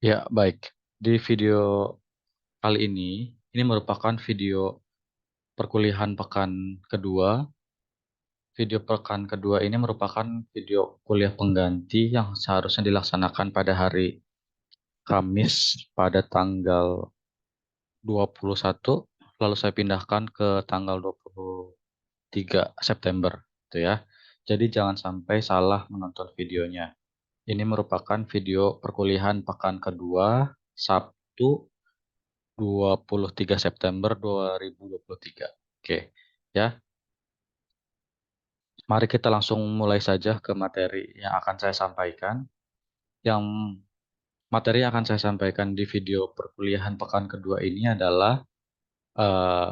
Ya, baik. Di video kali ini merupakan video perkuliahan pekan kedua. Video pekan kedua ini merupakan video kuliah pengganti yang seharusnya dilaksanakan pada hari Kamis pada tanggal 21, lalu saya pindahkan ke tanggal 23 September, gitu ya. Jadi jangan sampai salah menonton videonya. Ini merupakan video perkuliahan pekan kedua, Sabtu 23 September 2023. Oke, ya. Mari kita langsung mulai saja ke materi yang akan saya sampaikan. Yang materi yang akan saya sampaikan di video perkuliahan pekan kedua ini adalah eh,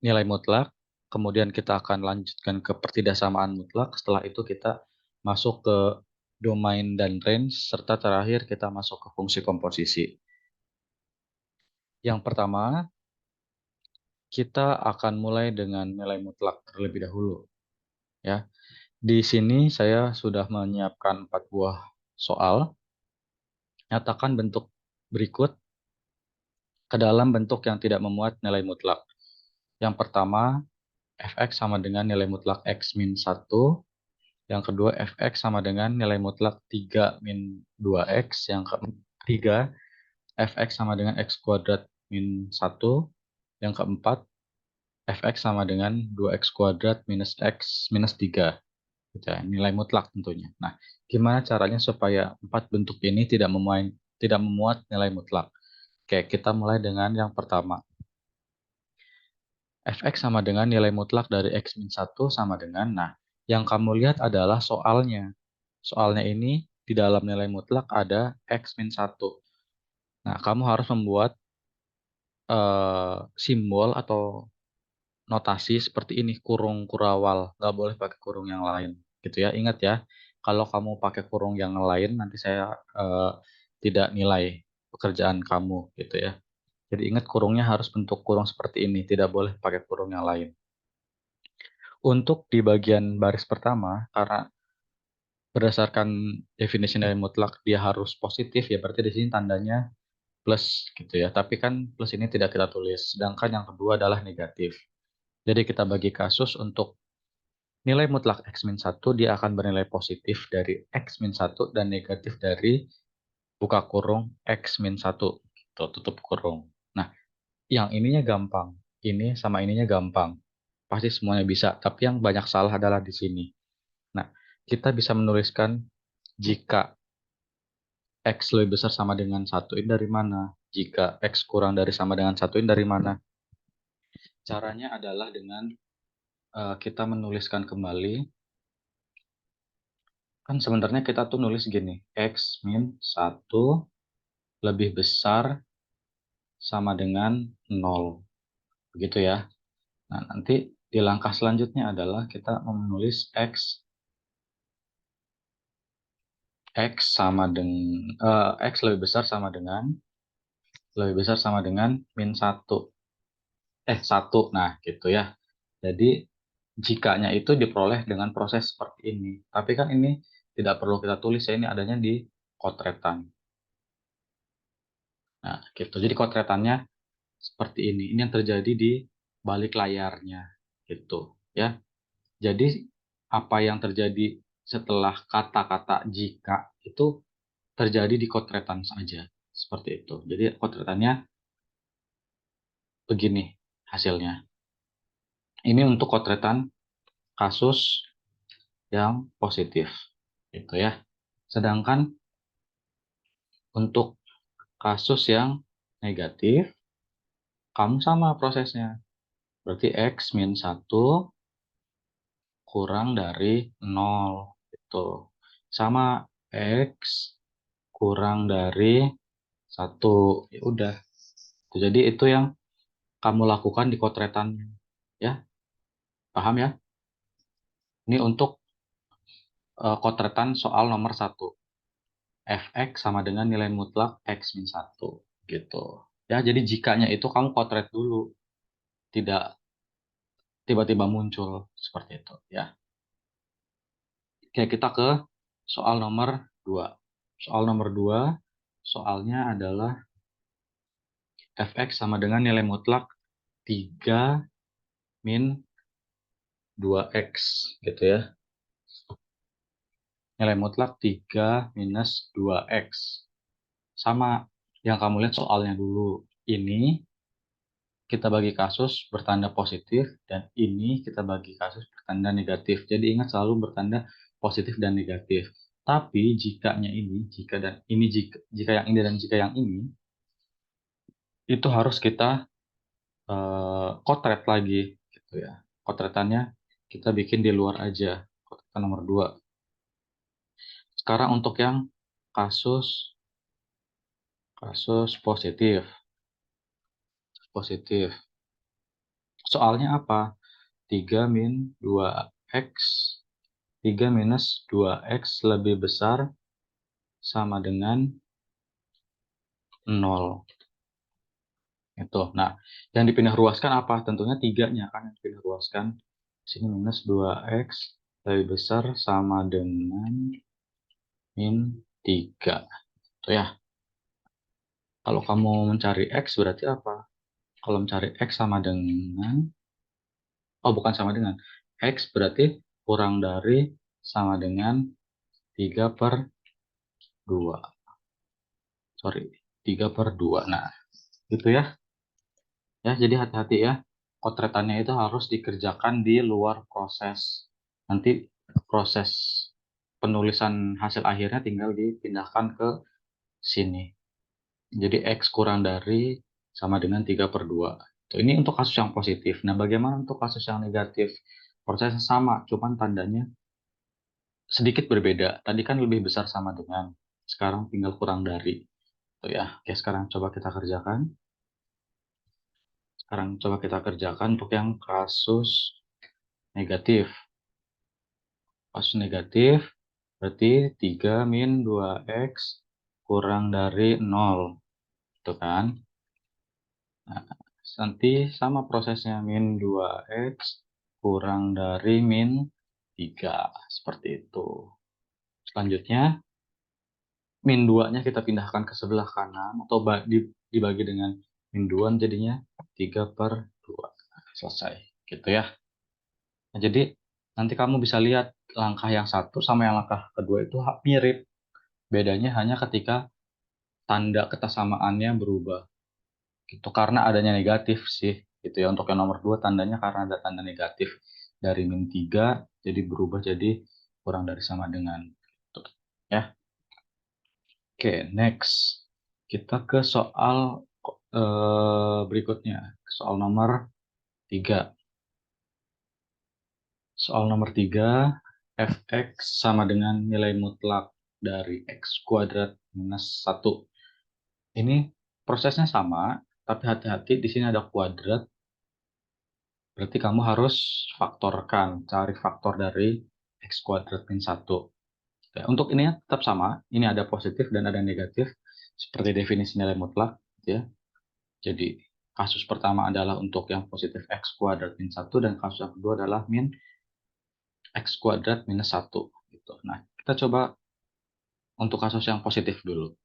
nilai mutlak. Kemudian kita akan lanjutkan ke pertidaksamaan mutlak. Setelah itu kita masuk ke domain dan range, serta terakhir kita masuk ke fungsi komposisi. Yang pertama, kita akan mulai dengan nilai mutlak terlebih dahulu. Ya, di sini saya sudah menyiapkan 4 buah soal. Nyatakan bentuk berikut ke dalam bentuk yang tidak memuat nilai mutlak. Yang pertama, fx sama dengan nilai mutlak x min 1. Yang kedua, fx sama dengan nilai mutlak 3 min 2x. Yang ketiga, fx sama dengan x kuadrat min 1. Yang keempat, fx sama dengan 2x kuadrat minus x minus 3. Gitu ya, nilai mutlak tentunya. Nah, gimana caranya supaya 4 bentuk ini tidak memuat nilai mutlak? Oke, kita mulai dengan yang pertama. Fx sama dengan nilai mutlak dari x min 1 sama dengan, nah, yang kamu lihat adalah soalnya. Soalnya ini di dalam nilai mutlak ada x min 1. Nah, kamu harus membuat simbol atau notasi seperti ini, kurung kurawal. Nggak boleh pakai kurung yang lain. Gitu ya, ingat ya. Kalau kamu pakai kurung yang lain, nanti saya tidak nilai pekerjaan kamu, gitu ya. Jadi ingat kurungnya harus bentuk kurung seperti ini, tidak boleh pakai kurung yang lain. Untuk di bagian baris pertama, karena berdasarkan definisi nilai mutlak dia harus positif ya, berarti di sini tandanya plus gitu ya. Tapi kan plus ini tidak kita tulis. Sedangkan yang kedua adalah negatif. Jadi kita bagi kasus untuk nilai mutlak x min 1 dia akan bernilai positif dari x min 1 dan negatif dari buka kurung x min 1. Gitu, tutup kurung. Nah, yang ininya gampang. Ini sama ininya gampang. Pasti semuanya bisa. Tapi yang banyak salah adalah di sini. Nah, kita bisa menuliskan jika X lebih besar sama dengan 1 ini dari mana? Jika X kurang dari sama dengan 1 ini dari mana? Caranya adalah dengan kita menuliskan kembali. Kan sebenarnya kita tuh nulis gini. X min 1 lebih besar sama dengan 0. Begitu ya. Nah, nanti di langkah selanjutnya adalah kita menulis X sama dengan X lebih besar sama dengan min 1. 1. Nah, gitu ya. Jadi jikanya itu diperoleh dengan proses seperti ini. Tapi kan ini tidak perlu kita tulis ya, ini adanya di kotretan. Nah, gitu. Jadi kotretannya seperti ini. Ini yang terjadi di balik layarnya, gitu ya. Jadi apa yang terjadi setelah kata-kata jika itu terjadi di kotretan saja, seperti itu. Jadi kotretannya begini hasilnya. Ini untuk kotretan kasus yang positif, gitu ya. Sedangkan untuk kasus yang negatif, kamu sama prosesnya. Berarti X min 1 kurang dari 0. Gitu. Sama X kurang dari 1. Ya udah. Jadi itu yang kamu lakukan di kotretannya. Ya, paham ya? Ini untuk kotretan soal nomor 1. Fx sama dengan nilai mutlak X min 1. Gitu. Ya, jadi jikanya itu kamu kotret dulu. Tidak tiba-tiba muncul seperti itu ya. Oke, kita ke soal nomor 2. Soal nomor 2, Soalnya adalah fx sama dengan nilai mutlak 3 min 2x gitu ya. Nilai mutlak 3 minus 2x. Sama yang kamu lihat soalnya dulu. Ini kita bagi kasus bertanda positif dan ini kita bagi kasus bertanda negatif. Jadi ingat selalu bertanda positif dan negatif. Tapi jikanya ini, jika dan ini, jika yang ini dan jika yang ini, itu harus kita kotret lagi gitu ya. Kotretannya kita bikin di luar aja. Kotretan nomor 2. Sekarang untuk yang kasus kasus positif. Positif. Soalnya apa? 3 min 2x 3 minus 2x lebih besar sama dengan 0. Itu. Nah, yang dipindah ruaskan apa? Tentunya 3-nya kan yang dipindah ruaskan. Sini minus 2x lebih besar sama dengan min 3. Itu ya. Kalau kamu mencari x berarti apa? Kalau mencari x sama dengan, oh bukan sama dengan, x berarti kurang dari sama dengan 3 per 2. Sorry, 3 per 2. Nah, gitu ya. Ya, jadi hati-hati ya. Kotretannya itu harus dikerjakan di luar proses. Nanti proses penulisan hasil akhirnya tinggal dipindahkan ke sini. Jadi X kurang dari sama dengan 3 per 2. Tuh, ini untuk kasus yang positif. Nah, bagaimana untuk kasus yang negatif? Prosesnya sama, cuman tandanya sedikit berbeda. Tadi kan lebih besar sama dengan, sekarang tinggal kurang dari. Tuh ya. Oke, sekarang coba kita kerjakan. Sekarang coba kita kerjakan untuk yang kasus negatif. Kasus negatif berarti 3 min 2x kurang dari 0. Itu kan? Nah, nanti sama prosesnya min 2x kurang dari min 3. Seperti itu. Selanjutnya, min 2-nya kita pindahkan ke sebelah kanan atau dibagi dengan min 2 jadinya 3 per 2. Selesai. Gitu ya. Nah, jadi nanti kamu bisa lihat langkah yang satu sama yang langkah kedua itu mirip. Bedanya hanya ketika tanda ketersamaannya berubah. Gitu. Karena adanya negatif sih. Gitu ya. Untuk yang nomor 2 tandanya karena ada tanda negatif. Dari min 3 jadi berubah jadi kurang dari sama dengan. Gitu. Ya. Oke, next. Kita ke soal berikutnya. Soal nomor 3. Soal nomor 3, fx sama dengan nilai mutlak dari x kuadrat minus 1. Ini prosesnya sama, tapi hati-hati di sini ada kuadrat, berarti kamu harus faktorkan, cari faktor dari x kuadrat min 1. Ya, untuk ini tetap sama, ini ada positif dan ada negatif, seperti definisi nilai mutlak. Ya. Jadi, kasus pertama adalah untuk yang positif x kuadrat min 1, dan kasus yang kedua adalah min x kuadrat minus 1. Gitu. Nah, kita coba untuk kasus yang positif dulu.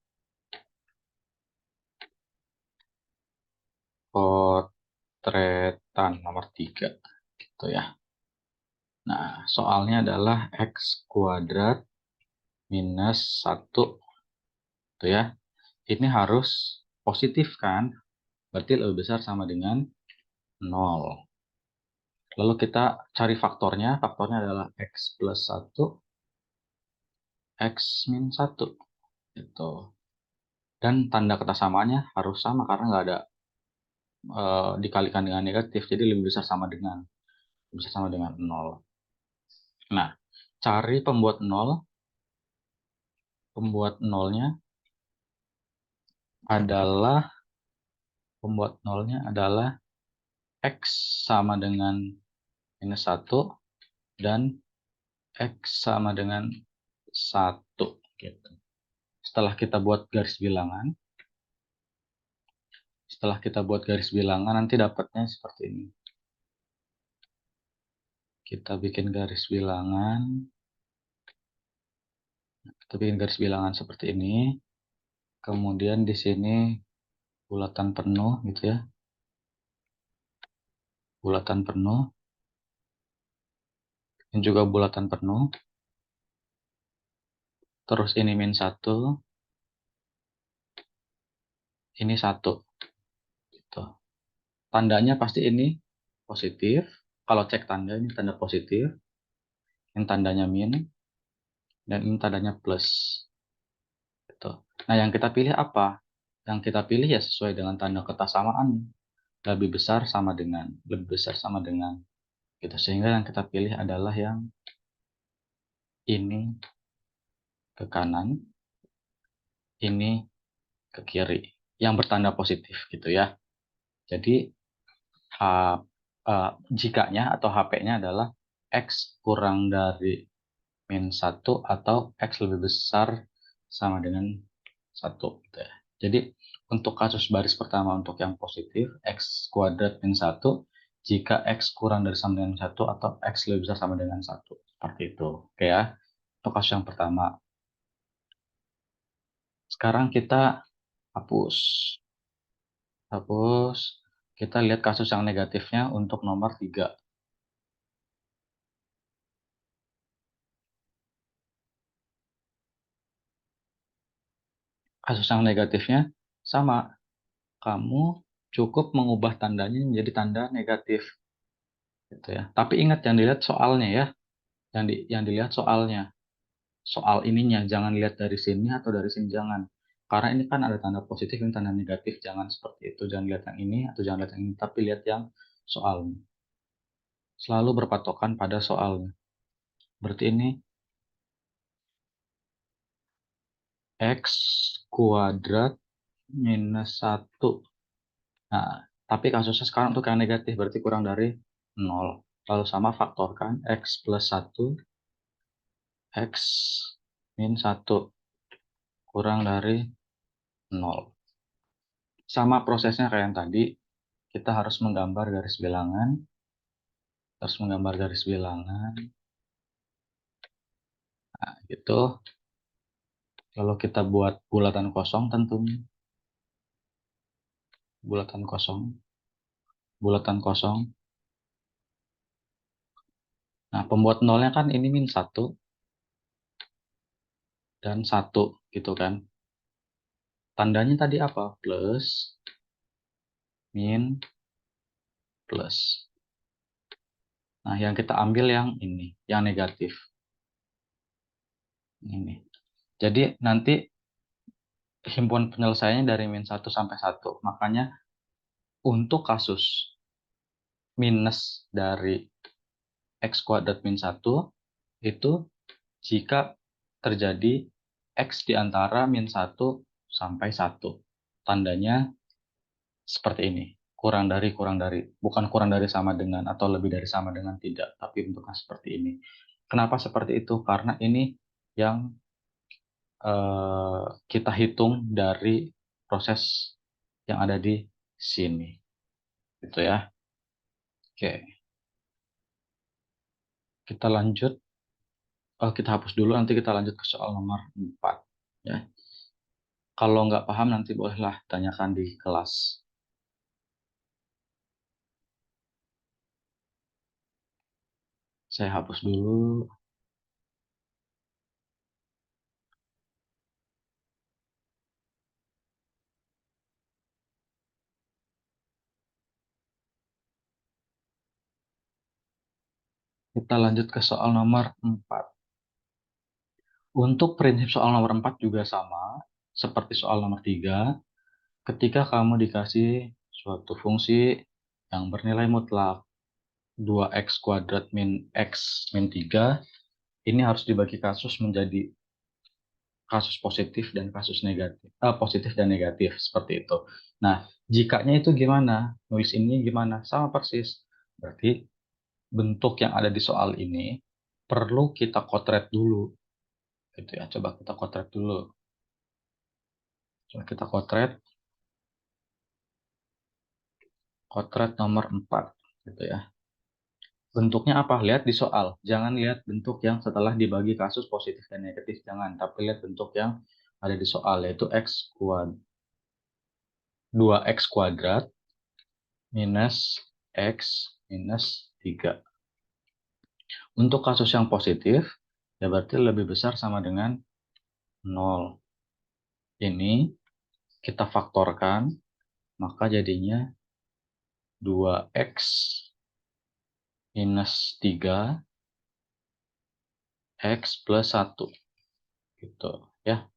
Potretan nomor 3. Gitu ya. Nah, soalnya adalah x kuadrat minus 1. Gitu ya. Ini harus positif kan? Berarti lebih besar sama dengan 0. Lalu kita cari faktornya. Faktornya adalah x plus 1, x min 1. Gitu. Dan tanda ketersamaannya harus sama karena nggak ada dikalikan dengan negatif. Jadi lebih besar sama dengan. Bisa sama dengan 0. Nah, cari pembuat 0. Pembuat nolnya adalah x sama dengan minus 1 dan x sama dengan 1. Gitu. Setelah kita buat garis bilangan nanti dapatnya seperti ini. Kita bikin garis bilangan. Kita bikin garis bilangan seperti ini. Kemudian di sini bulatan penuh gitu ya. Bulatan penuh. Ini juga bulatan penuh. Terus ini -1. Ini 1. Gitu. Tandanya pasti ini positif. Kalau cek tanda, ini tanda positif. Ini tandanya min. Dan ini tandanya plus. Gitu. Nah, yang kita pilih apa? Yang kita pilih ya sesuai dengan tanda kesamaan. Lebih besar sama dengan. Lebih besar sama dengan. Gitu. Sehingga yang kita pilih adalah yang ini ke kanan. Ini ke kiri. Yang bertanda positif gitu ya. Jadi H, jikanya atau HP-nya adalah X kurang dari -1 atau X lebih besar sama dengan 1. Gitu ya. Jadi untuk kasus baris pertama untuk yang positif, X kuadrat -1, jika X kurang dari sama dengan 1 atau X lebih besar sama dengan 1. Seperti itu. Oke ya. Untuk kasus yang pertama. Sekarang kita hapus. Hapus. Kita lihat kasus yang negatifnya untuk nomor 3. Kasus yang negatifnya sama. Kamu cukup mengubah tandanya menjadi tanda negatif. Gitu ya. Tapi ingat yang dilihat soalnya ya. Yang dilihat soalnya. Soal ininya. Jangan lihat dari sini atau dari sini. Jangan. Karena ini kan ada tanda positif dan tanda negatif. Jangan seperti itu. Jangan lihat yang ini atau jangan lihat yang ini. Tapi lihat yang soalnya. Selalu berpatokan pada soalnya. Berarti ini X kuadrat -1. Nah, tapi kasusnya sekarang untuk yang negatif. Berarti kurang dari 0. Lalu sama faktorkan X plus 1. X -1 kurang dari 0. Sama prosesnya kayak yang tadi, kita harus menggambar garis bilangan. Harus menggambar garis bilangan. Nah, gitu. Lalu kita buat bulatan kosong tentunya. Bulatan kosong. Bulatan kosong. Nah, pembuat nolnya kan ini -1 dan 1 gitu kan. Tandanya tadi apa? Plus, min, plus. Nah, yang kita ambil yang ini, yang negatif. Ini. Jadi nanti himpunan penyelesaiannya dari -1 sampai 1. Makanya untuk kasus minus dari X kuadrat -1 itu jika terjadi X di antara -1 sampai 1. Tandanya seperti ini. Kurang dari. Bukan kurang dari sama dengan atau lebih dari sama dengan, tidak. Tapi bentuknya seperti ini. Kenapa seperti itu? Karena ini yang kita hitung dari proses yang ada di sini. Gitu ya. Oke. Kita lanjut. Kita hapus dulu, nanti kita lanjut ke soal nomor 4. Ya. Kalau nggak paham nanti bolehlah tanyakan di kelas. Saya hapus dulu. Kita lanjut ke soal nomor 4. Untuk prinsip soal nomor 4 juga sama, seperti soal nomor 3. Ketika kamu dikasih suatu fungsi yang bernilai mutlak 2x kuadrat min x min 3, ini harus dibagi kasus menjadi kasus positif dan kasus negatif. Positif dan negatif, seperti itu. Nah, jikanya itu gimana? Nulis ini gimana? Sama persis. Berarti bentuk yang ada di soal ini perlu kita kotret dulu. Gitu ya. Coba kita kotret dulu. Coba kita kotret. Kotret nomor 4. Gitu ya. Bentuknya apa? Lihat di soal. Jangan lihat bentuk yang setelah dibagi kasus positif dan negatif. Jangan. Tapi lihat bentuk yang ada di soal, yaitu 2x kuadrat minus x minus 3. Untuk kasus yang positif, ya berarti lebih besar sama dengan 0. Ini kita faktorkan, maka jadinya 2x minus 3 x plus 1. Gitu ya.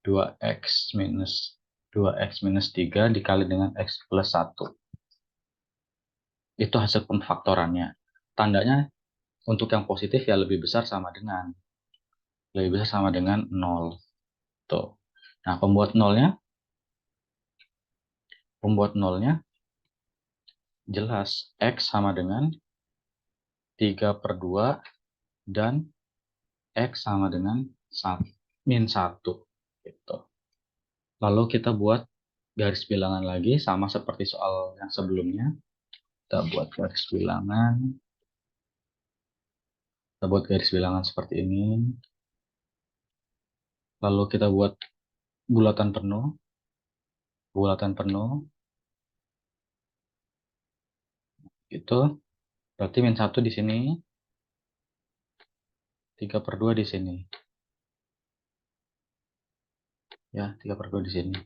2x minus 3 dikali dengan x plus 1. Itu hasil pemfaktorannya. Tandanya untuk yang positif ya lebih besar sama dengan 0. Tuh. Nah, pembuat nolnya jelas x sama dengan 3/2 dan x sama dengan min 1. Gitu. Lalu kita buat garis bilangan lagi sama seperti soal yang sebelumnya. Kita buat garis bilangan seperti ini. Lalu kita buat bulatan penuh. Itu berarti min 1 di sini, 3/2 di sini. Ya, 3/2 di sini.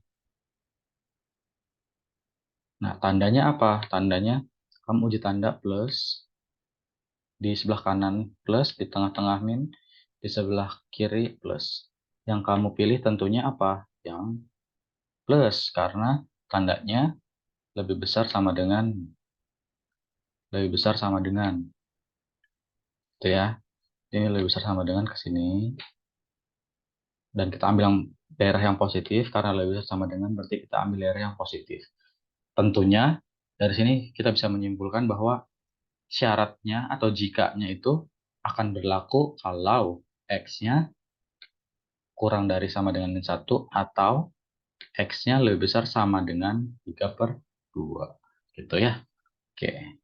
Nah, tandanya apa? Tandanya kamu uji tanda plus, di sebelah kanan plus, di tengah-tengah min, di sebelah kiri plus. Yang kamu pilih tentunya apa? Yang plus, karena tandanya lebih besar sama dengan. Itu ya. Ini lebih besar sama dengan ke sini. Dan kita ambil yang daerah yang positif, karena lebih besar sama dengan berarti kita ambil daerah yang positif. Tentunya dari sini kita bisa menyimpulkan bahwa syaratnya atau jikanya itu akan berlaku kalau x-nya kurang dari sama dengan min 1 atau x-nya lebih besar sama dengan 3/2. Gitu ya. Oke.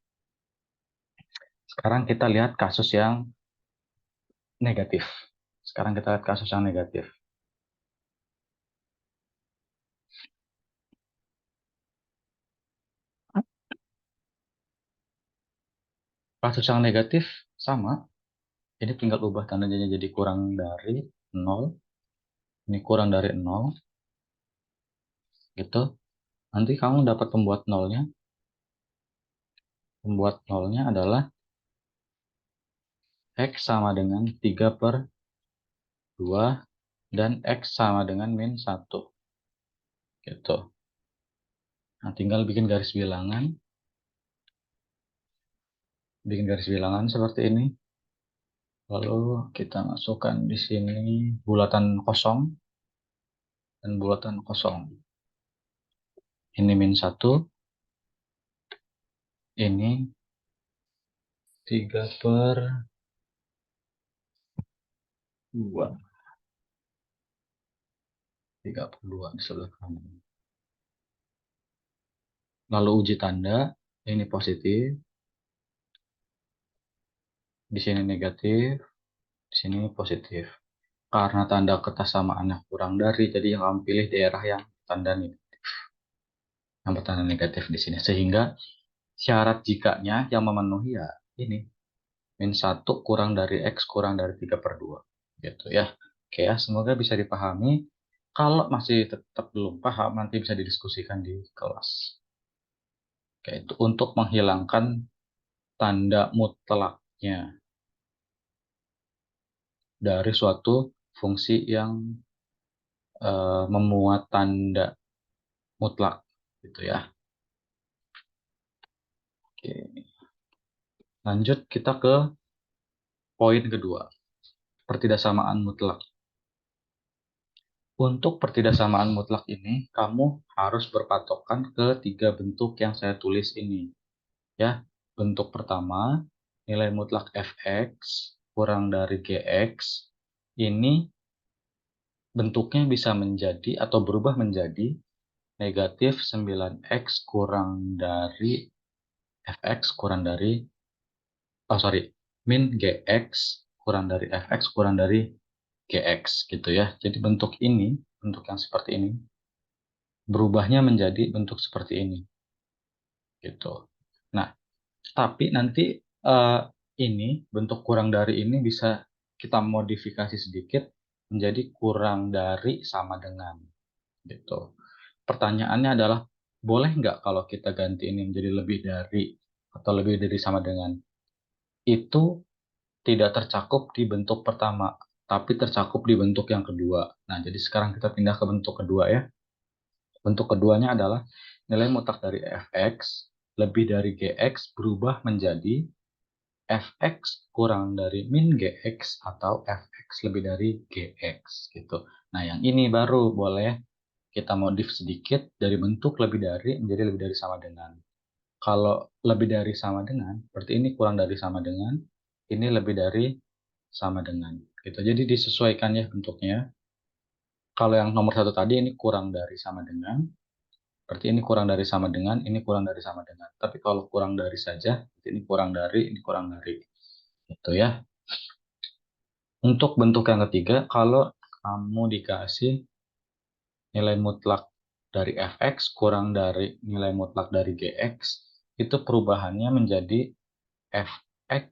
Sekarang kita lihat kasus yang negatif. Kasus yang negatif sama. Ini tinggal ubah tandanya jadi kurang dari 0. Ini kurang dari 0. Gitu. Nanti kamu dapat pembuat nolnya. Pembuat nolnya adalah x sama dengan 3/2 dan x sama dengan min 1. Gitu. Nah, tinggal bikin garis bilangan. Seperti ini. Lalu kita masukkan di sini bulatan kosong dan bulatan kosong. Ini min 1. Ini 3/2. 3/2 di sebelah kanan. Lalu uji tanda, ini positif, di sini negatif, di sini positif. Karena tanda ketasamaannya kurang dari, jadi yang kamu pilih daerah yang tanda negatif. Yang bertanda negatif di sini. Sehingga syarat jikanya yang memenuhi ya ini. Min 1 kurang dari X kurang dari 3/2. Gitu ya. Oke ya, semoga bisa dipahami. Kalau masih tetap belum paham, nanti bisa didiskusikan di kelas. Oke, itu untuk menghilangkan tanda mutlaknya dari suatu fungsi yang memuat tanda mutlak. Gitu ya. Oke. Lanjut kita ke poin kedua. Pertidaksamaan mutlak. Untuk pertidaksamaan mutlak ini, kamu harus berpatokan ke 3 bentuk yang saya tulis ini. Ya, bentuk pertama, nilai mutlak fx kurang dari gx, ini bentuknya bisa menjadi atau berubah menjadi negatif 9x kurang dari fx kurang dari, min gx kurang dari fx kurang dari gx gitu ya. Jadi bentuk ini bentuk yang seperti ini, berubahnya menjadi bentuk seperti ini, gitu. Nah, tapi nanti ini bentuk kurang dari ini bisa kita modifikasi sedikit menjadi kurang dari sama dengan, gitu. Pertanyaannya adalah, boleh nggak kalau kita ganti ini menjadi lebih dari atau lebih dari sama dengan? Itu tidak tercakup di bentuk pertama, tapi tercakup di bentuk yang kedua. Nah, jadi sekarang kita pindah ke bentuk kedua ya. Bentuk keduanya adalah nilai mutlak dari fx lebih dari gx berubah menjadi fx kurang dari min gx atau fx lebih dari gx gitu. Nah, yang ini baru boleh kita modif sedikit dari bentuk lebih dari menjadi lebih dari sama dengan. Kalau lebih dari sama dengan, berarti ini kurang dari sama dengan, ini lebih dari sama dengan. Gitu. Jadi disesuaikan ya bentuknya. Kalau yang nomor satu tadi ini kurang dari sama dengan, berarti ini kurang dari sama dengan, ini kurang dari sama dengan. Tapi kalau kurang dari saja, berarti ini kurang dari, ini kurang dari. Gitu ya. Untuk bentuk yang ketiga, kalau kamu dikasih nilai mutlak dari fx kurang dari nilai mutlak dari gx, itu perubahannya menjadi fx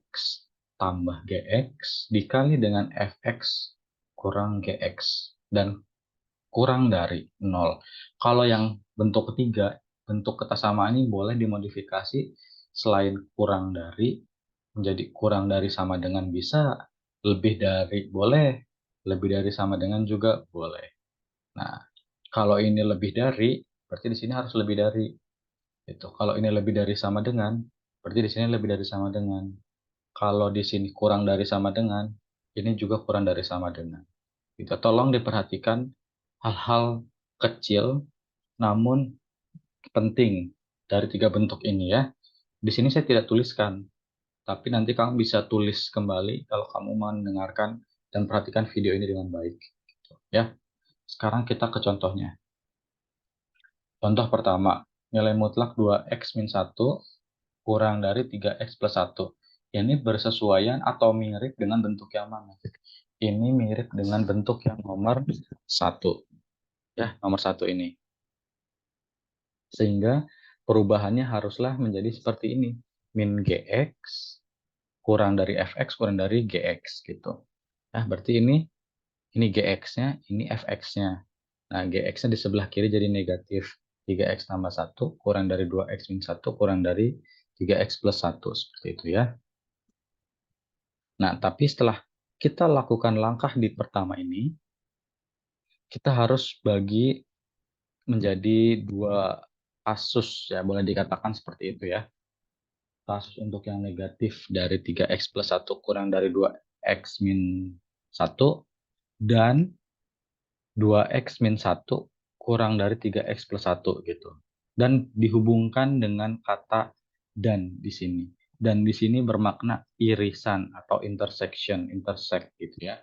tambah gx dikali dengan fx kurang gx dan kurang dari 0. Kalau yang bentuk ketiga, bentuk kesamaan ini boleh dimodifikasi selain kurang dari menjadi kurang dari sama dengan bisa, lebih dari boleh, lebih dari sama dengan juga boleh. Nah, kalau ini lebih dari, berarti di sini harus lebih dari. Itu. Kalau ini lebih dari sama dengan, berarti di sini lebih dari sama dengan. Kalau di sini kurang dari sama dengan, ini juga kurang dari sama dengan. Gitu. Tolong diperhatikan hal-hal kecil namun penting dari tiga bentuk ini ya. Di sini saya tidak tuliskan, tapi nanti kamu bisa tulis kembali kalau kamu mendengarkan dan perhatikan video ini dengan baik. Gitu, ya. Sekarang kita ke contohnya. Contoh pertama, nilai mutlak 2x min 1 kurang dari 3x plus 1. Ini bersesuaian atau mirip dengan bentuk yang mana? Ini mirip dengan bentuk yang nomor 1. Ya, nomor 1 ini. Sehingga perubahannya haruslah menjadi seperti ini. Min gx kurang dari fx kurang dari gx gitu. Nah, berarti ini gx-nya, ini fx-nya. Nah, gx-nya di sebelah kiri jadi negatif. 3x tambah 1 kurang dari 2x min 1 kurang dari 3x plus 1. Seperti itu ya. Nah, tapi setelah kita lakukan langkah di pertama ini, kita harus bagi menjadi dua kasus ya, boleh dikatakan seperti itu ya. Kasus untuk yang negatif dari 3x plus 1 kurang dari 2x min 1 dan 2x min 1 kurang dari 3x plus 1 gitu. Dan dihubungkan dengan kata dan di sini. Dan di sini bermakna irisan atau intersection, intersect gitu ya.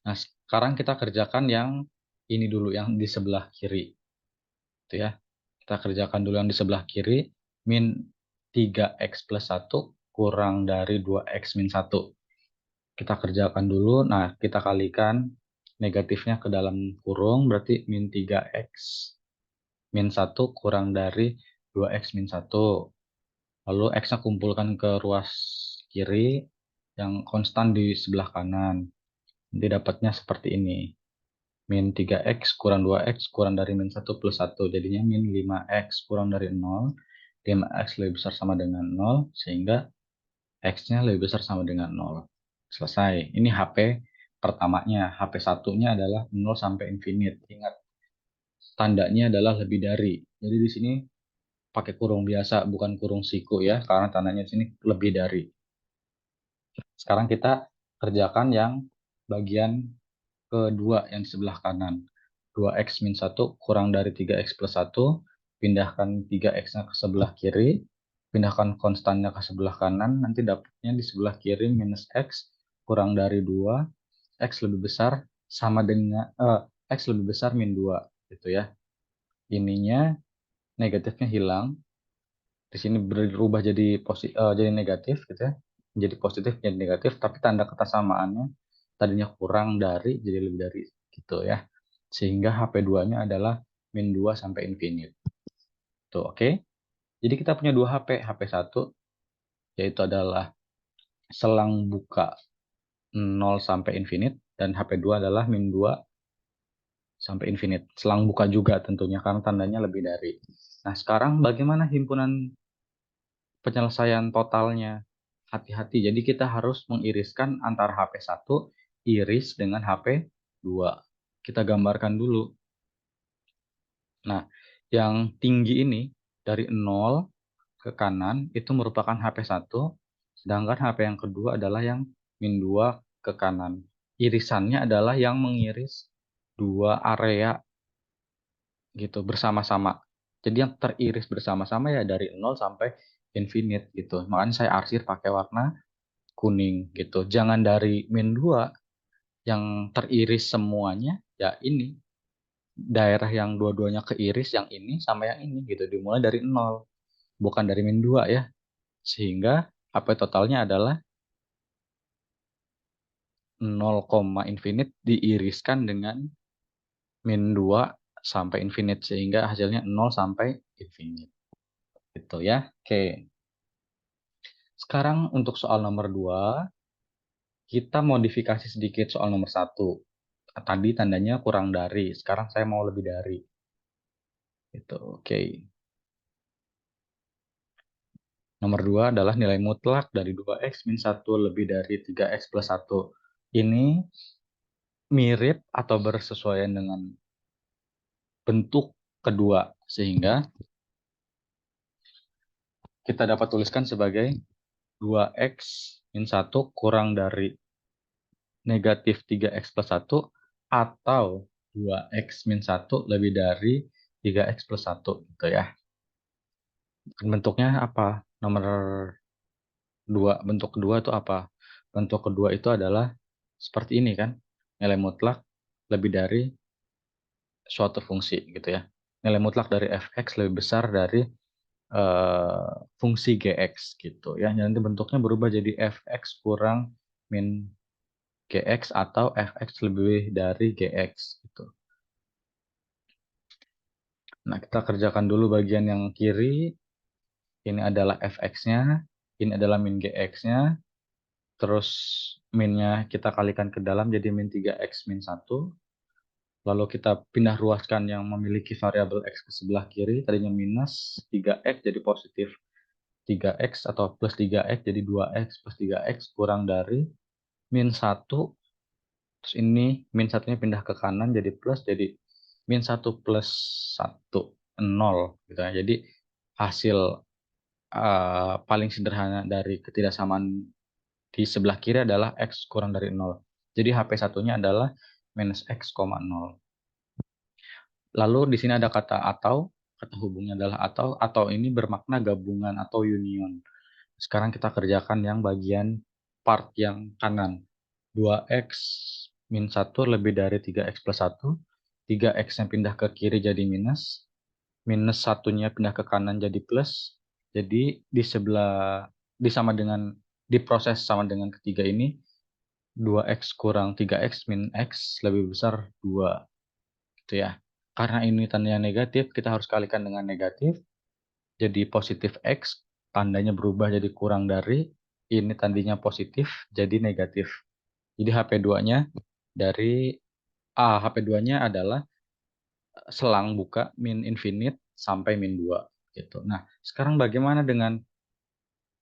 Nah, sekarang kita kerjakan yang ini dulu, yang di sebelah kiri. Gitu ya. Kita kerjakan dulu yang di sebelah kiri. Min 3x plus 1 kurang dari 2x min 1. Kita kerjakan dulu. Nah, kita kalikan negatifnya ke dalam kurung. Berarti min 3x min 1 kurang dari 2x min 1. Lalu x-nya kumpulkan ke ruas kiri yang konstan di sebelah kanan. Nanti dapatnya seperti ini. Min 3x kurang 2x kurang dari min 1 plus 1. Jadinya min 5x kurang dari 0. 5x lebih besar sama dengan 0. Sehingga x-nya lebih besar sama dengan 0. Selesai. Ini HP pertamanya. HP satunya adalah 0 sampai infinite. Ingat, tandanya adalah lebih dari. Jadi di sini pakai kurung biasa, bukan kurung siku ya. Karena tandanya di sini lebih dari. Sekarang kita kerjakan yang bagian kedua yang di sebelah kanan. 2x min 1 kurang dari 3x plus 1. Pindahkan 3x-nya ke sebelah kiri. Pindahkan konstannya ke sebelah kanan. Nanti dapatnya di sebelah kiri minus x kurang dari 2. X lebih besar sama dengan x lebih besar min 2 gitu ya. Ininya negatifnya hilang. Di sini berubah jadi jadi negatif gitu ya. Jadi positif jadi negatif, tapi tanda kesamaannya tadinya kurang dari jadi lebih dari gitu ya. Sehingga HP2-nya adalah min 2 sampai infinite. Tuh, oke? Jadi kita punya dua HP. HP1 yaitu adalah selang buka 0 sampai infinite, dan HP2 adalah min 2 sampai infinite. Selang buka juga tentunya karena tandanya lebih dari. Nah, sekarang bagaimana himpunan penyelesaian totalnya? Hati-hati. Jadi kita harus mengiriskan antara HP1 iris dengan HP2. Kita gambarkan dulu. Nah, yang tinggi ini dari 0 ke kanan itu merupakan HP1, sedangkan HP yang kedua adalah yang min 2 ke kanan. Irisannya adalah yang mengiris dua area gitu bersama-sama. Jadi yang teriris bersama-sama ya dari 0 sampai infinite gitu. Makanya saya arsir pakai warna kuning gitu. Jangan dari min 2 yang teriris semuanya ya ini. Daerah yang dua-duanya keiris yang ini sama yang ini gitu. Dimulai dari 0, bukan dari min 2 ya. Sehingga HP totalnya adalah 0, infinite diiriskan dengan min 2 sampai infinite sehingga hasilnya 0 sampai infinite. Gitu ya. Oke. Sekarang untuk soal nomor 2, kita modifikasi sedikit soal nomor 1. Tadi tandanya kurang dari, sekarang saya mau lebih dari. Gitu. Oke. Nomor 2 adalah nilai mutlak dari 2x min 1 lebih dari 3x plus 1. Ini mirip atau bersesuaian dengan bentuk kedua, sehingga kita dapat tuliskan sebagai 2x min 1 kurang dari negatif 3x plus 1 atau 2x min 1 lebih dari 3x plus 1 gitu ya. Bentuknya apa? Nomor 2, bentuk kedua itu apa? Bentuk kedua itu adalah seperti ini kan. Nilai mutlak lebih dari suatu fungsi gitu ya. Nilai mutlak dari fx lebih besar dari fungsi gx gitu ya. Nanti bentuknya berubah jadi fx kurang min gx atau fx lebih dari gx gitu. Nah, kita kerjakan dulu bagian yang kiri. Ini adalah fx-nya, ini adalah min gx-nya. Terus minnya kita kalikan ke dalam jadi min 3x min 1. Lalu kita pindah ruaskan yang memiliki variabel x ke sebelah kiri. Tadinya minus 3x jadi positif 3x atau plus 3x jadi 2x plus 3x kurang dari min 1. Terus ini min 1-nya pindah ke kanan jadi plus, jadi min 1 plus 1, 0. Gitu ya. Jadi hasil paling sederhana dari ketidaksamaan di sebelah kiri adalah x kurang dari 0. Jadi HP1-nya adalah minus x, 0. Lalu di sini ada kata hubungnya adalah atau ini bermakna gabungan atau union. Sekarang kita kerjakan yang bagian part yang kanan. 2x min 1 lebih dari 3x plus 1. 3x yang pindah ke kiri jadi minus. Minus satunya pindah ke kanan jadi plus. Jadi diproses sama dengan ketiga ini 2x kurang 3x min x lebih besar 2 gitu ya. Karena ini tandanya negatif, kita harus kalikan dengan negatif. Jadi positif x, tandanya berubah jadi kurang dari, ini tadinya positif jadi negatif. Jadi HP2-nya dari HP2-nya adalah selang buka min infinite sampai min 2 gitu. Nah, sekarang bagaimana dengan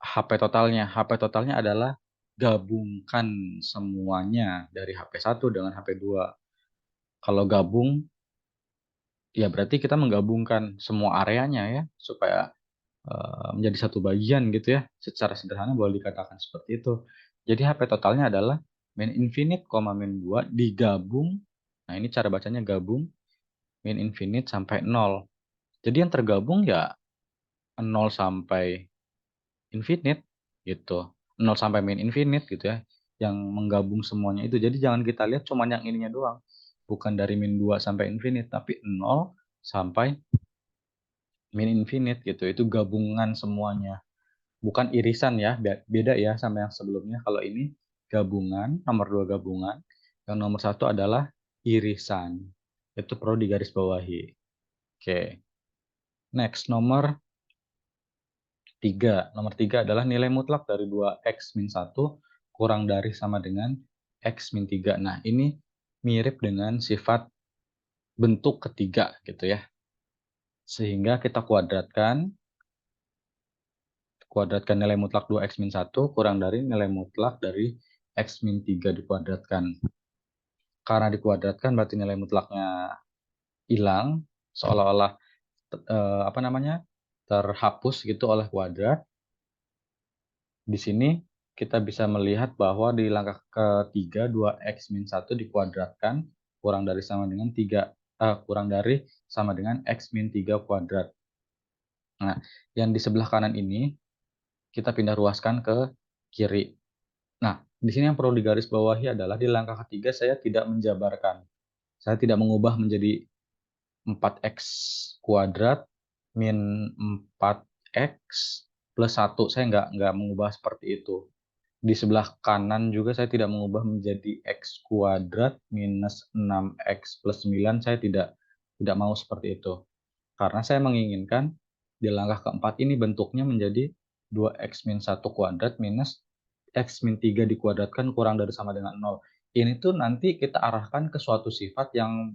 HP totalnya? HP totalnya adalah gabungkan semuanya dari HP1 dengan HP2. Kalau gabung ya berarti kita menggabungkan semua areanya ya supaya menjadi satu bagian gitu ya. Secara sederhana boleh dikatakan seperti itu. Jadi HP totalnya adalah min infinite, min 2 digabung. Nah, ini cara bacanya gabung min infinite sampai 0. Jadi yang tergabung ya 0 sampai infinite gitu. 0 sampai min infinite gitu ya. Yang menggabung semuanya itu. Jadi jangan kita lihat cuma yang ininya doang. Bukan dari min 2 sampai infinite, tapi 0 sampai min infinite gitu. Itu gabungan semuanya. Bukan irisan ya, beda ya sama yang sebelumnya. Kalau ini gabungan, nomor 2 gabungan. Yang nomor 1 adalah irisan. Itu perlu digarisbawahi. Oke. Next, nomor 3. Nomor 3 adalah nilai mutlak dari 2x min 1 kurang dari sama dengan x min 3. Nah, ini mirip dengan sifat bentuk ketiga gitu ya. Sehingga kita kuadratkan nilai mutlak 2x min 1 kurang dari nilai mutlak dari x min 3 dikuadratkan. Karena dikuadratkan berarti nilai mutlaknya hilang, seolah-olah terhapus gitu oleh kuadrat. Di sini kita bisa melihat bahwa di langkah ketiga 2x min 1 dikuadratkan kurang dari sama dengan x min 3 kuadrat. Nah, yang di sebelah kanan ini kita pindah ruaskan ke kiri. Nah, di sini yang perlu digarisbawahi adalah di langkah ketiga saya tidak menjabarkan. Saya tidak mengubah menjadi 4x kuadrat min 4x plus 1. Saya nggak mengubah seperti itu. Di sebelah kanan juga saya tidak mengubah menjadi x kuadrat minus 6x plus 9. Saya tidak mau seperti itu. Karena saya menginginkan di langkah keempat ini bentuknya menjadi 2x min 1 kuadrat minus x min 3 dikuadratkan kurang dari sama dengan 0. Ini tuh nanti kita arahkan ke suatu sifat yang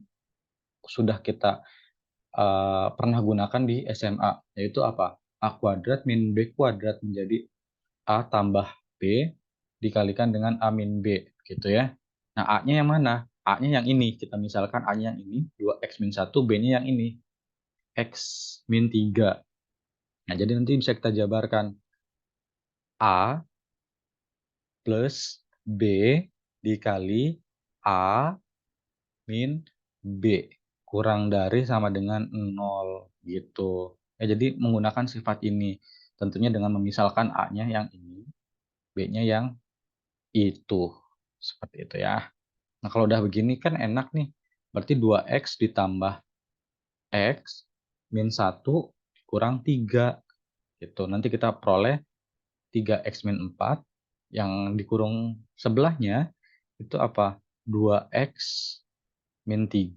sudah kita pernah gunakan di SMA, yaitu apa? A kuadrat min B kuadrat menjadi A tambah B dikalikan dengan A min B, gitu ya. Nah, A-nya yang mana? A-nya yang ini. Kita misalkan A-nya yang ini, 2x min 1, B-nya yang ini, x min 3. Nah, jadi nanti bisa kita jabarkan A plus B dikali A min B kurang dari sama dengan 0 gitu. Ya, jadi menggunakan sifat ini. Tentunya dengan memisalkan A-nya yang ini, B-nya yang itu. Seperti itu ya. Nah, kalau udah begini kan enak nih. Berarti 2x ditambah x min 1 kurang 3 gitu. Nanti kita peroleh 3x min 4 yang dikurung sebelahnya itu apa? 2x min 3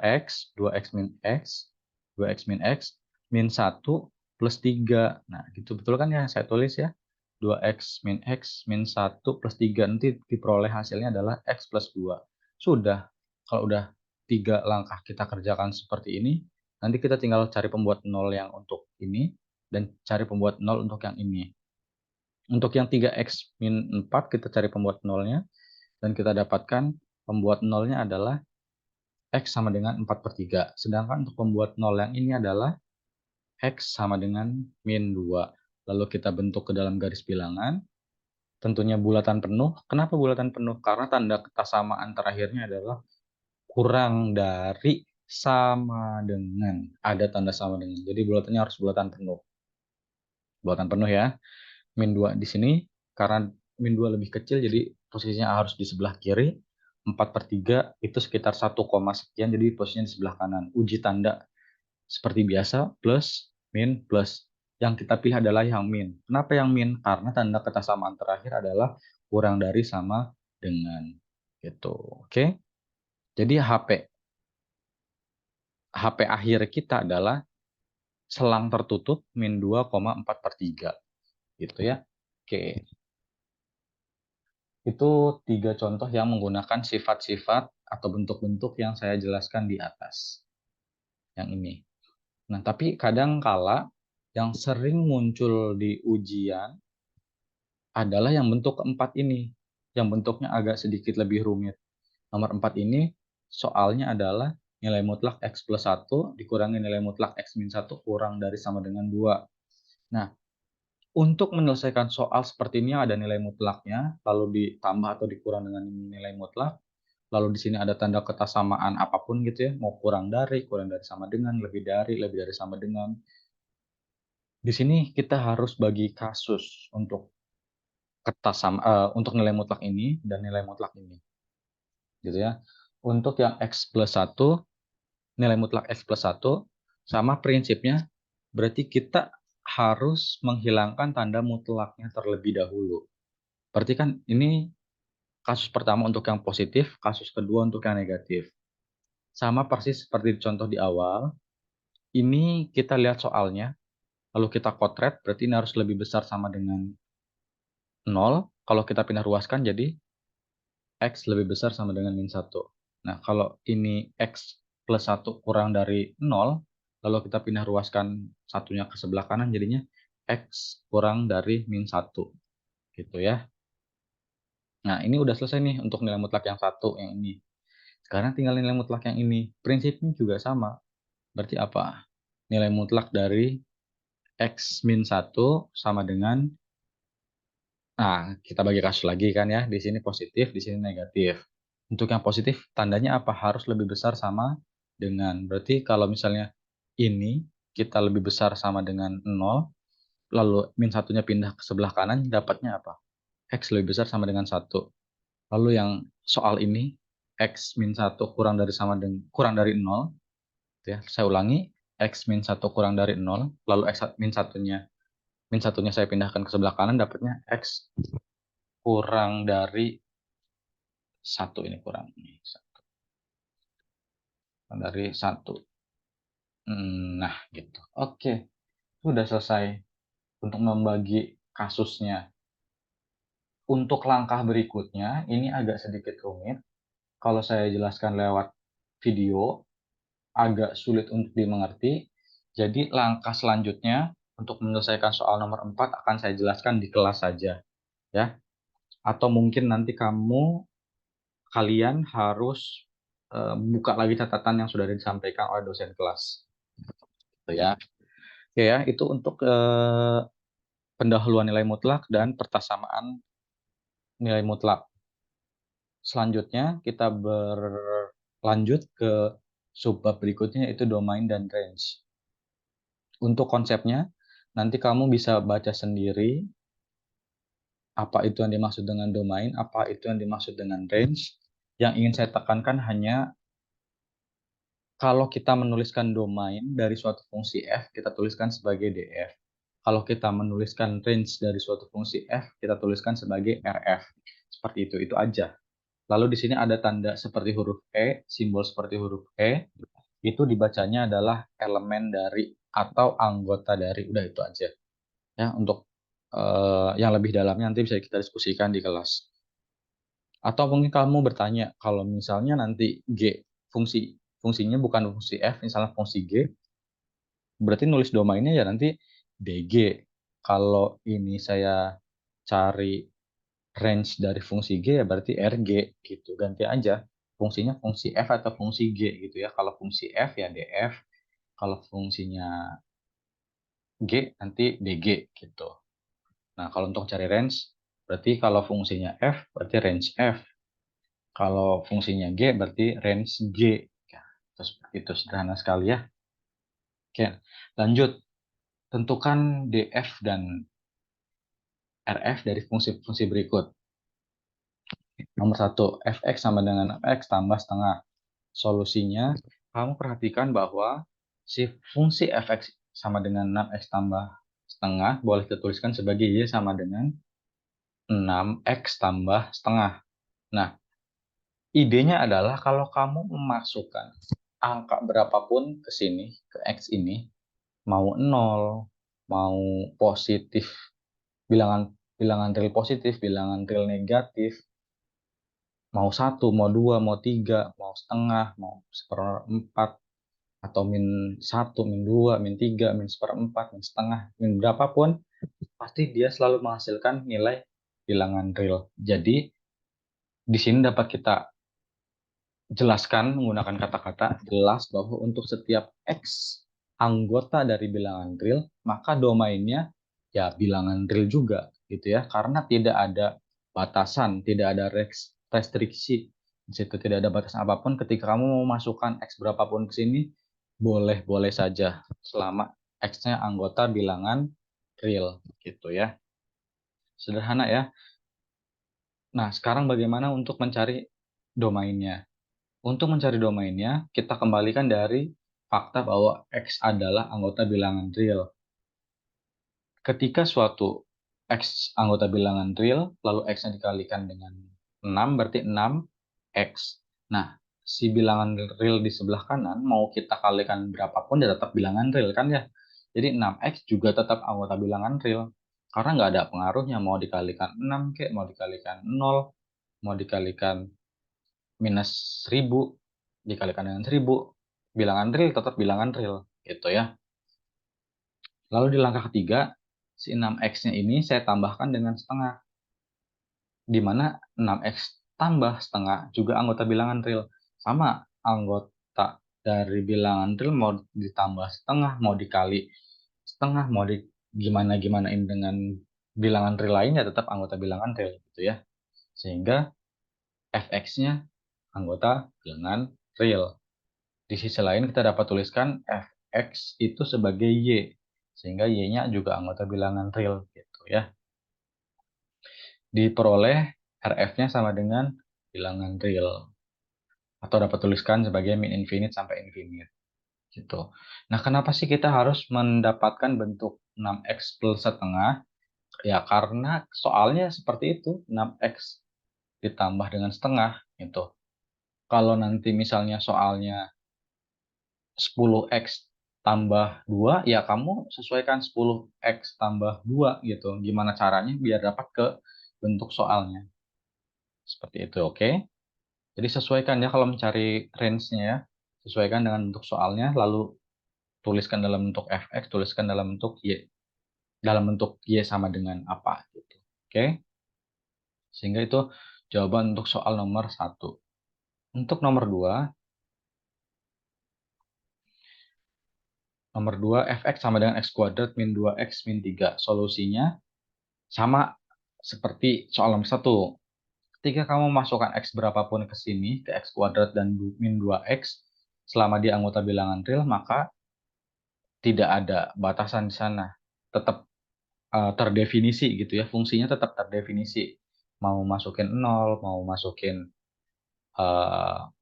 x, 2x min x, 2x min x min 1 plus 3. Nah, gitu betul kan ya saya tulis ya. 2x min 1 plus 3 nanti diperoleh hasilnya adalah x plus 2. Sudah. Kalau udah 3 langkah kita kerjakan seperti ini, nanti kita tinggal cari pembuat 0 yang untuk ini dan cari pembuat 0 untuk yang ini. Untuk yang 3x min 4 kita cari pembuat 0-nya dan kita dapatkan pembuat 0-nya adalah x sama dengan 4/3. Sedangkan untuk pembuat 0 yang ini adalah x sama dengan min 2. Lalu kita bentuk ke dalam garis bilangan. Tentunya bulatan penuh. Kenapa bulatan penuh? Karena tanda kesamaan terakhirnya adalah kurang dari sama dengan. Ada tanda sama dengan. Jadi bulatannya harus bulatan penuh. Bulatan penuh ya. Min 2 di sini. Karena min 2 lebih kecil, jadi posisinya harus di sebelah kiri. 4/3 itu sekitar 1, sekian, jadi posisinya di sebelah kanan. Uji tanda seperti biasa, plus, min, plus. Yang kita pilih adalah yang min. Kenapa yang min? Karena tanda kesamaan terakhir adalah kurang dari sama dengan. Gitu. Oke. Jadi HP akhir kita adalah selang tertutup min 2,4/3. Gitu ya. Oke. Itu 3 contoh yang menggunakan sifat-sifat atau bentuk-bentuk yang saya jelaskan di atas. Yang ini. Nah, tapi kadang kala yang sering muncul di ujian adalah yang bentuk keempat ini, yang bentuknya agak sedikit lebih rumit. Nomor 4 ini soalnya adalah nilai mutlak x plus 1 dikurangi nilai mutlak x min 1 kurang dari sama dengan 2. Nah, untuk menyelesaikan soal seperti ini ada nilai mutlaknya, lalu ditambah atau dikurang dengan nilai mutlak, lalu di sini ada tanda kesamaan apapun gitu ya, mau kurang dari sama dengan, lebih dari sama dengan. Di sini kita harus bagi kasus untuk untuk nilai mutlak ini dan nilai mutlak ini. Gitu ya. Untuk yang x plus 1, nilai mutlak x plus 1, sama prinsipnya berarti kita harus menghilangkan tanda mutlaknya terlebih dahulu. Berarti kan ini kasus pertama untuk yang positif, kasus kedua untuk yang negatif. Sama persis seperti contoh di awal. Ini kita lihat soalnya, lalu kita kotret, berarti ini harus lebih besar sama dengan 0. Kalau kita pindah ruaskan jadi X lebih besar sama dengan min 1. Nah, kalau ini X plus 1 kurang dari 0, lalu kita pindah ruaskan satunya ke sebelah kanan, jadinya X kurang dari min 1. Gitu ya. Nah, ini udah selesai nih untuk nilai mutlak yang satu, yang ini. Sekarang tinggal nilai mutlak yang ini. Prinsipnya juga sama. Berarti apa? Nilai mutlak dari X min 1 sama dengan, nah, kita bagi kasus lagi kan ya. Di sini positif, di sini negatif. Untuk yang positif, tandanya apa? Harus lebih besar sama dengan. Berarti kalau misalnya ini kita lebih besar sama dengan 0, lalu min satunya pindah ke sebelah kanan, dapatnya apa? X lebih besar sama dengan 1. Lalu yang soal ini, X min 1 kurang dari kurang dari 0, ya. Saya ulangi, X min 1 kurang dari 0, lalu X min satunya saya pindahkan ke sebelah kanan, dapatnya X kurang dari 1, ini kurang ini. Kurang dari 1. Nah, gitu. Oke, sudah selesai untuk membagi kasusnya. Untuk langkah berikutnya, ini agak sedikit rumit. Kalau saya jelaskan lewat video, agak sulit untuk dimengerti. Jadi langkah selanjutnya untuk menyelesaikan soal nomor 4 akan saya jelaskan di kelas saja, ya. Atau mungkin nanti kalian harus buka lagi catatan yang sudah disampaikan oleh dosen kelas. Gitu ya. Oke ya, itu untuk pendahuluan nilai mutlak dan pertasamaan nilai mutlak. Selanjutnya kita berlanjut ke subbab berikutnya, yaitu domain dan range. Untuk konsepnya, nanti kamu bisa baca sendiri apa itu yang dimaksud dengan domain, apa itu yang dimaksud dengan range. Yang ingin saya tekankan hanya kalau kita menuliskan domain dari suatu fungsi f, kita tuliskan sebagai df. Kalau kita menuliskan range dari suatu fungsi f, kita tuliskan sebagai rf. Seperti itu aja. Lalu di sini ada tanda seperti huruf E, simbol seperti huruf E, itu dibacanya adalah elemen dari atau anggota dari. Udah itu aja. Ya, untuk yang lebih dalamnya nanti bisa kita diskusikan di kelas. Atau mungkin kamu bertanya, kalau misalnya nanti G fungsinya bukan fungsi F, misalnya fungsi G, berarti nulis domainnya ya nanti DG. Kalau ini saya cari range dari fungsi G ya berarti RG gitu. Ganti aja fungsinya fungsi F atau fungsi G gitu ya. Kalau fungsi F ya DF, kalau fungsinya G nanti DG gitu. Nah, kalau untuk cari range berarti kalau fungsinya F berarti range F. Kalau fungsinya G berarti range G. Ya, terus itu sederhana sekali ya. Oke, lanjut. Tentukan DF dan RF dari fungsi-fungsi berikut. Nomor 1, fx sama dengan fx tambah setengah. Solusinya, kamu perhatikan bahwa si fungsi fx sama dengan 6x tambah setengah boleh dituliskan sebagai y sama dengan 6x tambah setengah. Nah, idenya adalah kalau kamu memasukkan angka berapapun ke sini, ke x ini, mau 0, mau positif, bilangan bilangan real positif, bilangan real negatif, mau 1, mau 2, mau 3, mau setengah, mau seperempat, atau min 1, min 2, min 3, min seperempat, min setengah, min berapapun, pasti dia selalu menghasilkan nilai bilangan real. Jadi, di sini dapat kita jelaskan menggunakan kata-kata jelas bahwa untuk setiap X anggota dari bilangan real, maka domainnya ya bilangan real juga gitu ya. Karena tidak ada batasan, tidak ada restriksi. Di situ tidak ada batasan apapun. Ketika kamu mau masukkan X berapapun ke sini, boleh-boleh saja selama X-nya anggota bilangan real gitu ya. Sederhana ya. Nah, sekarang bagaimana untuk mencari domainnya? Untuk mencari domainnya, kita kembalikan dari fakta bahwa X adalah anggota bilangan real. Ketika suatu X anggota bilangan real, lalu X-nya dikalikan dengan 6, berarti 6X. Nah, si bilangan real di sebelah kanan mau kita kalikan berapapun dia tetap bilangan real kan ya. Jadi 6x juga tetap anggota bilangan real. Karena nggak ada pengaruhnya mau dikalikan 6 kek, mau dikalikan 0, mau dikalikan minus 1000, dikalikan dengan 1000. Bilangan real tetap bilangan real gitu ya. Lalu di langkah ketiga, si 6x-nya ini saya tambahkan dengan setengah. Di mana 6x tambah setengah juga anggota bilangan real. Sama anggota dari bilangan real mau ditambah setengah, mau dikali setengah, mau di gimana-gimanain dengan bilangan real lainnya tetap anggota bilangan real gitu ya. Sehingga fx-nya anggota bilangan real. Di sisi lain kita dapat tuliskan fx itu sebagai y, sehingga y-nya juga anggota bilangan real gitu ya. Diperoleh RF-nya sama dengan bilangan real, atau dapat tuliskan sebagai min infinite sampai infinite gitu. Nah, kenapa sih kita harus mendapatkan bentuk 6x plus setengah? Ya karena soalnya seperti itu, 6x ditambah dengan setengah gitu. Kalau nanti misalnya soalnya 10x tambah 2, ya kamu sesuaikan 10x tambah 2 gitu. Gimana caranya biar dapat ke bentuk soalnya. Seperti itu, oke? Jadi sesuaikan ya kalau mencari range-nya ya. Sesuaikan dengan bentuk soalnya, lalu tuliskan dalam bentuk fx, tuliskan dalam bentuk y. Dalam bentuk y sama dengan apa gitu. Oke? Sehingga itu jawaban untuk soal nomor 1. Untuk nomor 2, fx sama dengan x kuadrat min 2x min 3. Solusinya sama seperti soal nomor 1. Ketika kamu masukkan x berapapun ke sini, ke x kuadrat dan min 2x, selama di anggota bilangan real, maka tidak ada batasan di sana. Tetap terdefinisi gitu ya, fungsinya tetap terdefinisi. Mau masukin 0, mau masukin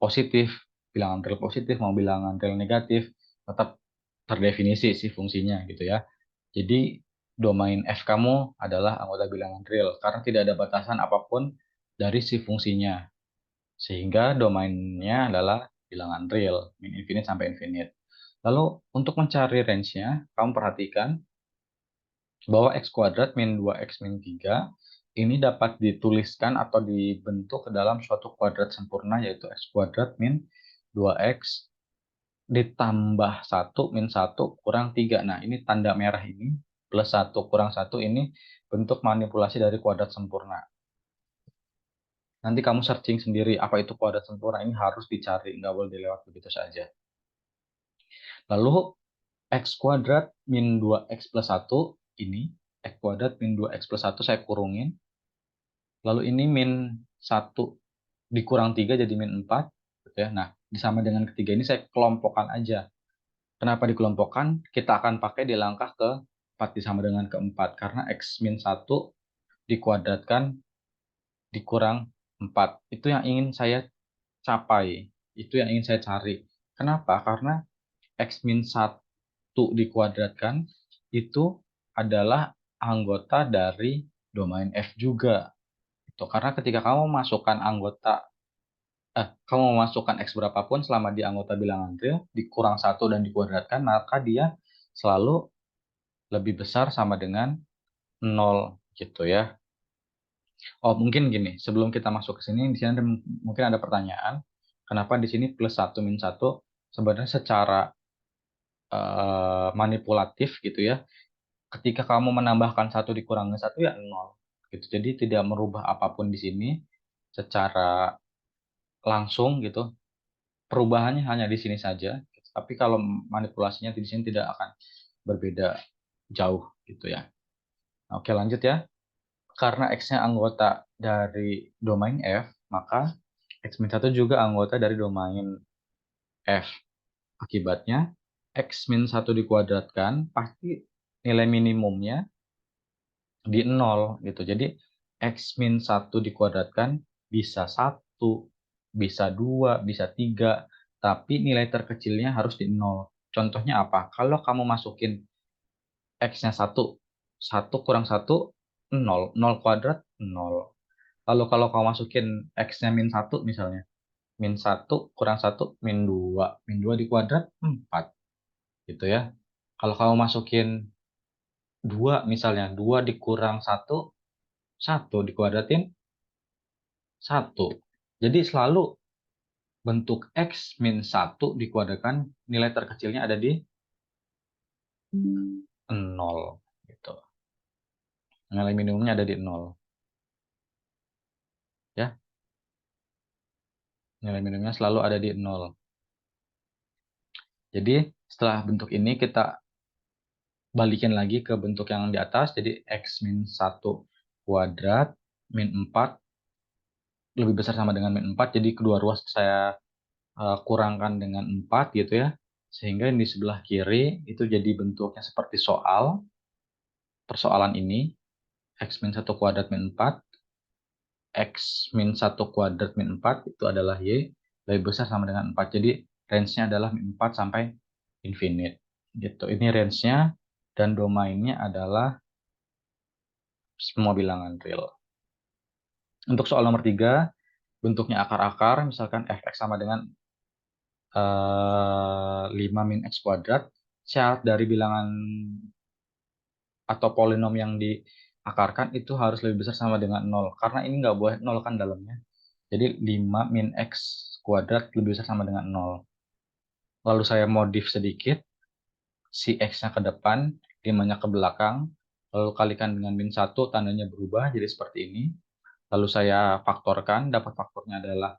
positif, bilangan real positif, mau bilangan real negatif, tetap terdefinisi sih fungsinya gitu ya. Jadi domain F kamu adalah anggota bilangan real karena tidak ada batasan apapun dari si fungsinya. Sehingga domainnya adalah bilangan real, min infinite sampai infinite. Lalu untuk mencari range-nya, kamu perhatikan bahwa x kuadrat min 2x min 3 ini dapat dituliskan atau dibentuk ke dalam suatu kuadrat sempurna yaitu x kuadrat min 2x ditambah 1 min 1 kurang 3. Nah, ini tanda merah ini plus 1 kurang 1 ini bentuk manipulasi dari kuadrat sempurna. Nanti kamu searching sendiri apa itu kuadrat sempurna, ini harus dicari, nggak boleh dilewat begitu saja. Lalu x kuadrat min 2x plus 1 ini, x kuadrat min 2x plus 1 saya kurungin. Lalu ini min 1 dikurang 3 jadi min 4. Gitu ya. Nah, disama dengan ketiga ini saya kelompokkan aja. Kenapa dikelompokkan? Kita akan pakai di langkah ke-4 disama dengan ke-4. Karena x min 1 dikuadratkan dikurang 4. Itu yang ingin saya capai. Itu yang ingin saya cari. Kenapa? Karena x min 1 dikuadratkan itu adalah anggota dari domain F juga. Itu karena ketika kamu memasukkan x berapapun selama di anggota bilangan real dikurang 1 dan dikuadratkan, maka dia selalu lebih besar sama dengan 0 gitu ya. Oh, mungkin gini, sebelum kita masuk ke sini, di sini mungkin ada pertanyaan, kenapa di sini plus 1 min 1 sebenarnya secara manipulatif gitu ya. Ketika kamu menambahkan 1 dikurangi 1 ya 0 gitu. Jadi tidak merubah apapun di sini secara langsung gitu. Perubahannya hanya di sini saja. Tapi kalau manipulasinya di sini tidak akan berbeda jauh gitu ya. Oke, lanjut ya. Karena X-nya anggota dari domain F, maka X-1 juga anggota dari domain F. Akibatnya, X-1 dikuadratkan, pasti nilai minimumnya di 0 gitu. Jadi, X-1 dikuadratkan bisa 1, bisa 2, bisa 3, tapi nilai terkecilnya harus di 0. Contohnya apa? Kalau kamu masukin X-nya 1, 1 kurang 1, 0. 0 kuadrat, 0. Lalu kalau kamu masukin X-nya min 1 misalnya, min 1 kurang 1 min 2. Min 2 di kuadrat 4. Gitu ya. Kalau kamu masukin 2 misalnya, 2 dikurang 1, 1 dikuadratin 1. Jadi selalu bentuk X min 1 dikuadrakan, nilai terkecilnya ada di 0. Gitu. Nilai minimumnya ada di 0. Ya, nilai minimumnya selalu ada di 0. Jadi setelah bentuk ini kita balikin lagi ke bentuk yang di atas. Jadi X min 1 kuadrat min 4 lebih besar sama dengan min 4. Jadi kedua ruas saya kurangkan dengan 4 gitu ya. Sehingga yang di sebelah kiri itu jadi bentuknya seperti persoalan ini. X min 1 kuadrat min 4. X min 1 kuadrat min 4 itu adalah Y lebih besar sama dengan 4. Jadi range-nya adalah min 4 sampai infinite. Gitu. Ini range-nya dan domainnya adalah semua bilangan real. Untuk soal nomor 3, bentuknya akar-akar, misalkan fx sama dengan 5 min x kuadrat. Syarat dari bilangan atau polinom yang diakarkan itu harus lebih besar sama dengan 0. Karena ini nggak boleh 0 kan dalamnya. Jadi 5 min x kuadrat lebih besar sama dengan 0. Lalu saya modif sedikit, si x-nya ke depan, 5-nya ke belakang, lalu kalikan dengan min 1, tandanya berubah jadi seperti ini. Lalu saya faktorkan, dapat faktornya adalah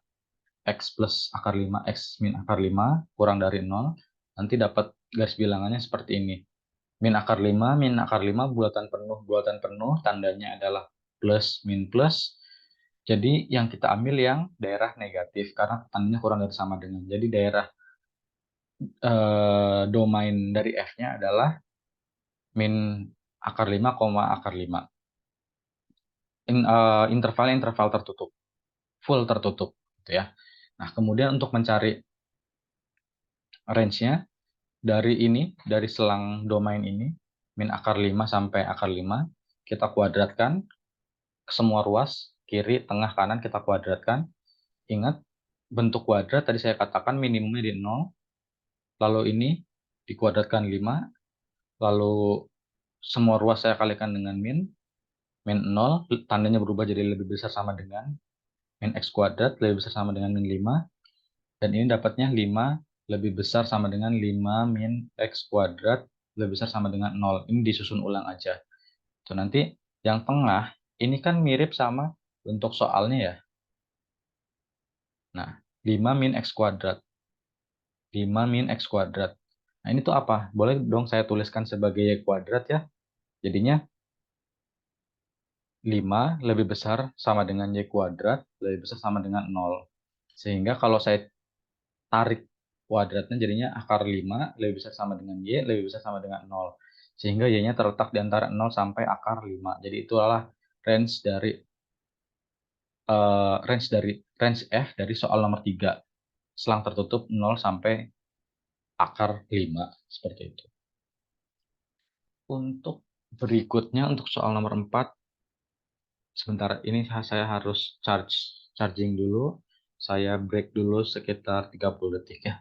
x plus akar 5, x min akar 5, kurang dari 0. Nanti dapat garis bilangannya seperti ini. Min akar 5, bulatan penuh, tandanya adalah plus, min plus. Jadi yang kita ambil yang daerah negatif, karena tandanya kurang dari sama dengan. Jadi daerah domain dari F-nya adalah min akar 5, akar 5. Intervalnya interval tertutup, full tertutup. Gitu ya. Nah, kemudian untuk mencari range-nya, dari selang domain ini, min akar 5 sampai akar 5, kita kuadratkan ke semua ruas, kiri, tengah, kanan kita kuadratkan. Ingat, bentuk kuadrat tadi saya katakan minimumnya di 0, lalu ini dikuadratkan 5, lalu semua ruas saya kalikan dengan min 0, tandanya berubah jadi lebih besar sama dengan min x kuadrat, lebih besar sama dengan min 5, dan ini dapatnya 5 lebih besar sama dengan 5 min x kuadrat, lebih besar sama dengan 0. Ini disusun ulang aja. So, nanti yang tengah, ini kan mirip sama bentuk soalnya ya. Nah, 5 min x kuadrat. 5 min x kuadrat. Nah, ini tuh apa? Boleh dong saya tuliskan sebagai y kuadrat ya. Jadinya 5 lebih besar sama dengan y kuadrat, lebih besar sama dengan 0. Sehingga kalau saya tarik kuadratnya jadinya akar 5 lebih besar sama dengan y, lebih besar sama dengan 0. Sehingga y-nya terletak di antara 0 sampai akar 5. Jadi itulah range dari range F dari soal nomor 3. Selang tertutup 0 sampai akar 5. Seperti itu. Untuk berikutnya, untuk soal nomor 4, sebentar ini saya harus charging dulu. Saya break dulu sekitar 30 detik ya.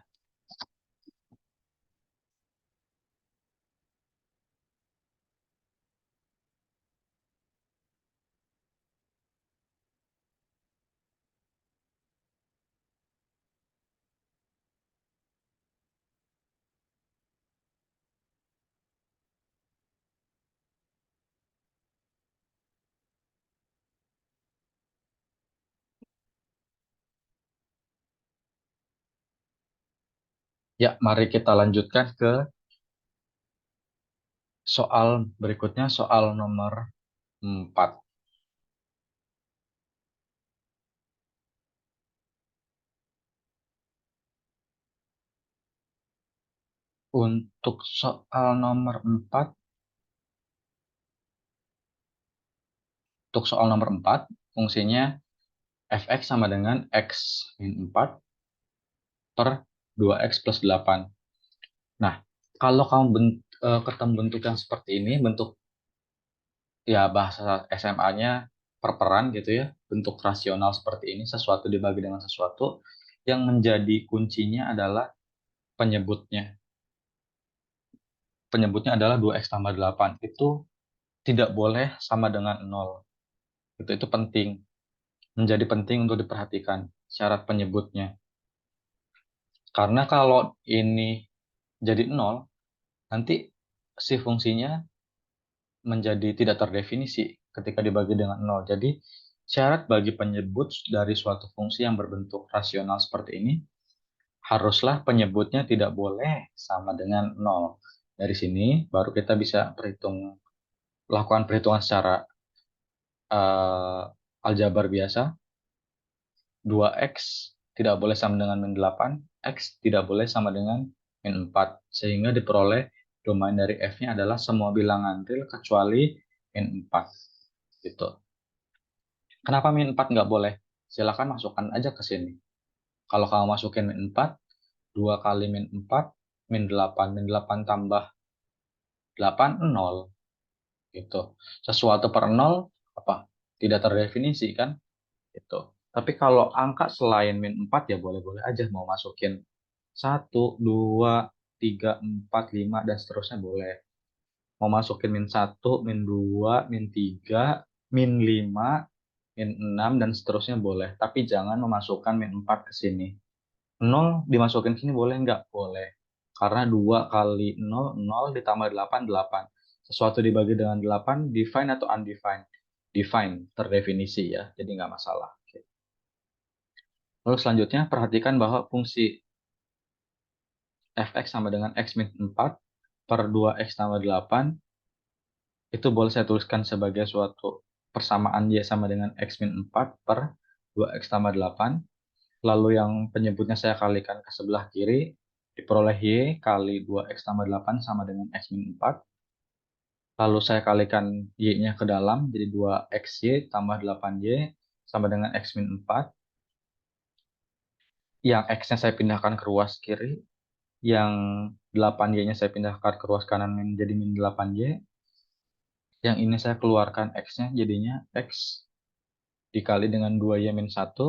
Ya, mari kita lanjutkan ke soal berikutnya, soal nomor 4. Untuk soal nomor 4, fungsinya fx sama dengan x min 4 per 2x plus 8. Nah, kalau kamu ketemu bentuk yang seperti ini, bentuk ya bahasa SMA-nya perperan gitu ya, bentuk rasional seperti ini, sesuatu dibagi dengan sesuatu, Yang menjadi kuncinya adalah penyebutnya. Penyebutnya adalah 2x tambah 8. Itu tidak boleh sama dengan 0. Itu penting. Menjadi penting untuk diperhatikan syarat penyebutnya. Karena kalau ini jadi 0, nanti si fungsinya menjadi tidak terdefinisi ketika dibagi dengan 0. Jadi, syarat bagi penyebut dari suatu fungsi yang berbentuk rasional seperti ini, haruslah penyebutnya tidak boleh sama dengan 0. Dari sini, baru kita bisa lakukan perhitungan secara aljabar biasa. 2x tidak boleh sama dengan min 8, x tidak boleh sama dengan min 4. Sehingga diperoleh domain dari f-nya adalah semua bilangan real kecuali min 4. Gitu. Kenapa min 4 nggak boleh? Silakan masukkan aja ke sini. Kalau kamu masukin min 4, 2 kali min 4, min 8. Min 8 tambah 8, 0. Gitu. Sesuatu per 0, apa? Tidak terdefinisi kan? Gitu. Tapi kalau angka selain min 4 ya boleh-boleh aja mau masukin 1, 2, 3, 4, 5, dan seterusnya boleh. Mau masukin min 1, min 2, min 3, min 5, min 6, dan seterusnya boleh. Tapi jangan memasukkan min 4 ke sini. 0 dimasukin ke sini boleh nggak? Boleh. Karena 2 kali 0, 0 ditambah 8, 8. Sesuatu dibagi dengan 8, define atau undefined? Define, terdefinisi ya. Jadi nggak masalah. Lalu selanjutnya, perhatikan bahwa fungsi fx sama dengan x min 4 per 2x tambah 8, itu boleh saya tuliskan sebagai suatu persamaan y sama dengan x min 4 per 2x tambah 8. Lalu yang penyebutnya saya kalikan ke sebelah kiri, diperoleh y kali 2x tambah 8 sama dengan x min 4. Lalu saya kalikan y-nya ke dalam, jadi 2xy tambah 8y sama dengan x min 4. Yang x-nya saya pindahkan ke ruas kiri, yang 8y-nya saya pindahkan ke ruas kanan menjadi min 8y. Yang ini saya keluarkan x-nya, jadinya x dikali dengan 2y min 1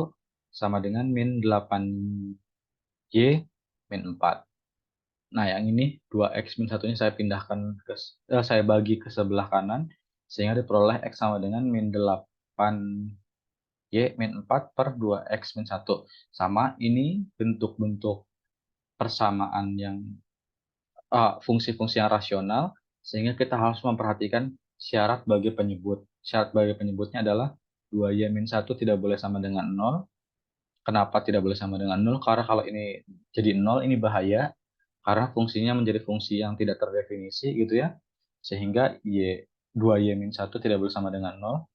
sama dengan min 8y min 4. Nah, yang ini 2x min 1-nya saya pindahkan saya bagi ke sebelah kanan, sehingga diperoleh x sama dengan min 8y min 4 per 2x min 1. Sama, ini bentuk-bentuk persamaan yang fungsi-fungsi yang rasional, sehingga kita harus memperhatikan syarat bagi penyebut. Syarat bagi penyebutnya adalah 2y-1 tidak boleh sama dengan 0. Kenapa tidak boleh sama dengan 0? Karena kalau ini jadi 0, ini bahaya. Karena fungsinya menjadi fungsi yang tidak terdefinisi gitu ya. Sehingga 2y-1 tidak boleh sama dengan 0.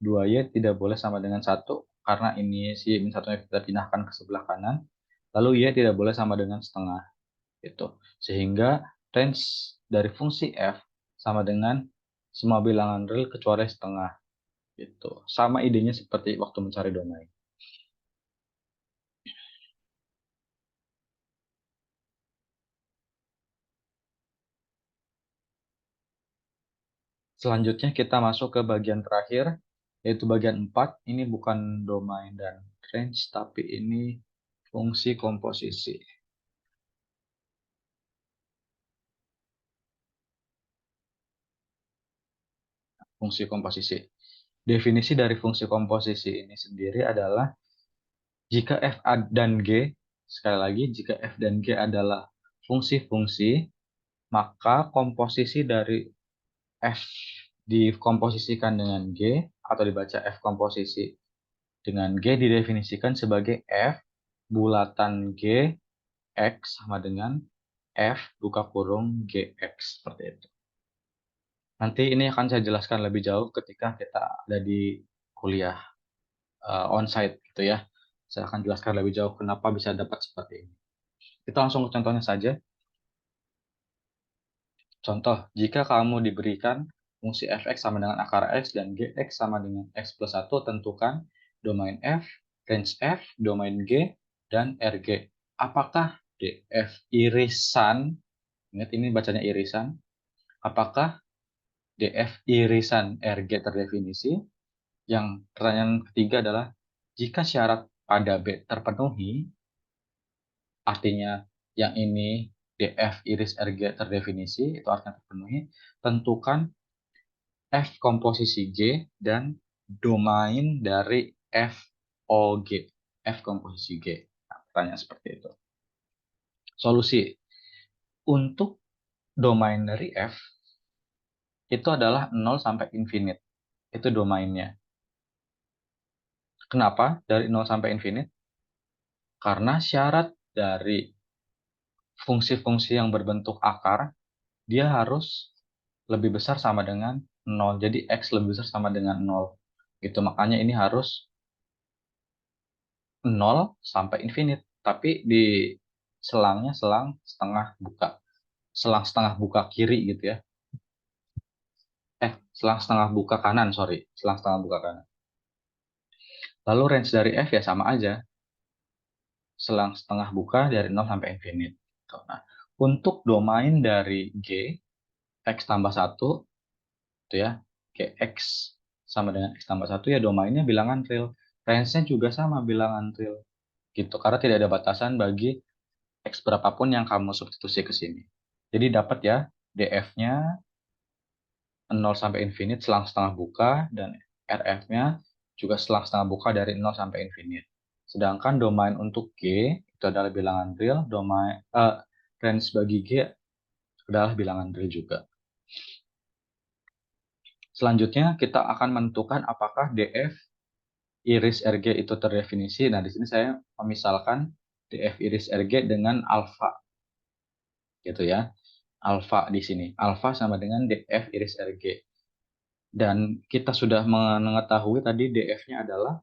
2y tidak boleh sama dengan 1. Karena ini si min 1 kita pindahkan ke sebelah kanan. Lalu y tidak boleh sama dengan setengah. Gitu. Sehingga range dari fungsi f sama dengan semua bilangan real kecuali setengah. Gitu. Sama idenya seperti waktu mencari domain. Selanjutnya kita masuk ke bagian terakhir, yaitu bagian 4. Ini bukan domain dan range, tapi ini fungsi komposisi. Fungsi komposisi. Definisi dari fungsi komposisi ini sendiri adalah jika f dan g, sekali lagi, jika f dan g adalah fungsi-fungsi, maka komposisi dari f dikomposisikan dengan g, atau dibaca f komposisi dengan g didefinisikan sebagai f bulatan g x sama dengan f buka kurung gx, seperti itu. Nanti ini akan saya jelaskan lebih jauh ketika kita ada di kuliah onsite gitu ya. Saya akan jelaskan lebih jauh kenapa bisa dapat seperti ini. Kita langsung ke contohnya saja. Contoh, jika kamu diberikan fungsi fx sama dengan akar x dan gx sama dengan x plus 1, tentukan domain f, range f, domain g, dan rg. Apakah df irisan, ingat ini bacanya irisan, apakah df irisan rg terdefinisi? Yang pertanyaan ketiga adalah, jika syarat pada B terpenuhi, artinya yang ini df iris rg terdefinisi, itu artinya terpenuhi, tentukan f komposisi G dan domain dari f OG, f komposisi G. Nah, pertanyaan seperti itu. Solusi untuk domain dari f itu adalah 0 sampai infinite. Itu domainnya. Kenapa dari 0 sampai infinite? Karena syarat dari fungsi-fungsi yang berbentuk akar, dia harus lebih besar sama dengan 0. Jadi X lebih besar sama dengan 0. Gitu. Makanya ini harus 0 sampai infinite. Tapi di selangnya selang setengah buka. Selang setengah buka kiri gitu ya. Selang setengah buka kanan, sorry. Selang setengah buka kanan. Lalu range dari F ya sama aja. Selang setengah buka dari 0 sampai infinite. Nah, untuk domain dari G, X tambah 1, itu ya, X sama dengan X tambah 1 ya domainnya bilangan real. Range-nya juga sama bilangan real. Gitu, karena tidak ada batasan bagi X berapapun yang kamu substitusi ke sini. Jadi dapat ya, DF-nya 0 sampai infinite selang setengah buka, dan RF-nya juga selang setengah buka dari 0 sampai infinite. Sedangkan domain untuk G itu adalah bilangan real, range bagi G adalah bilangan real juga. Selanjutnya kita akan menentukan apakah DF iris RG itu terdefinisi. Nah, di sini saya memisalkan DF iris RG dengan alfa gitu ya. Alfa di sini. Alfa sama dengan DF iris RG. Dan kita sudah mengetahui tadi DF-nya adalah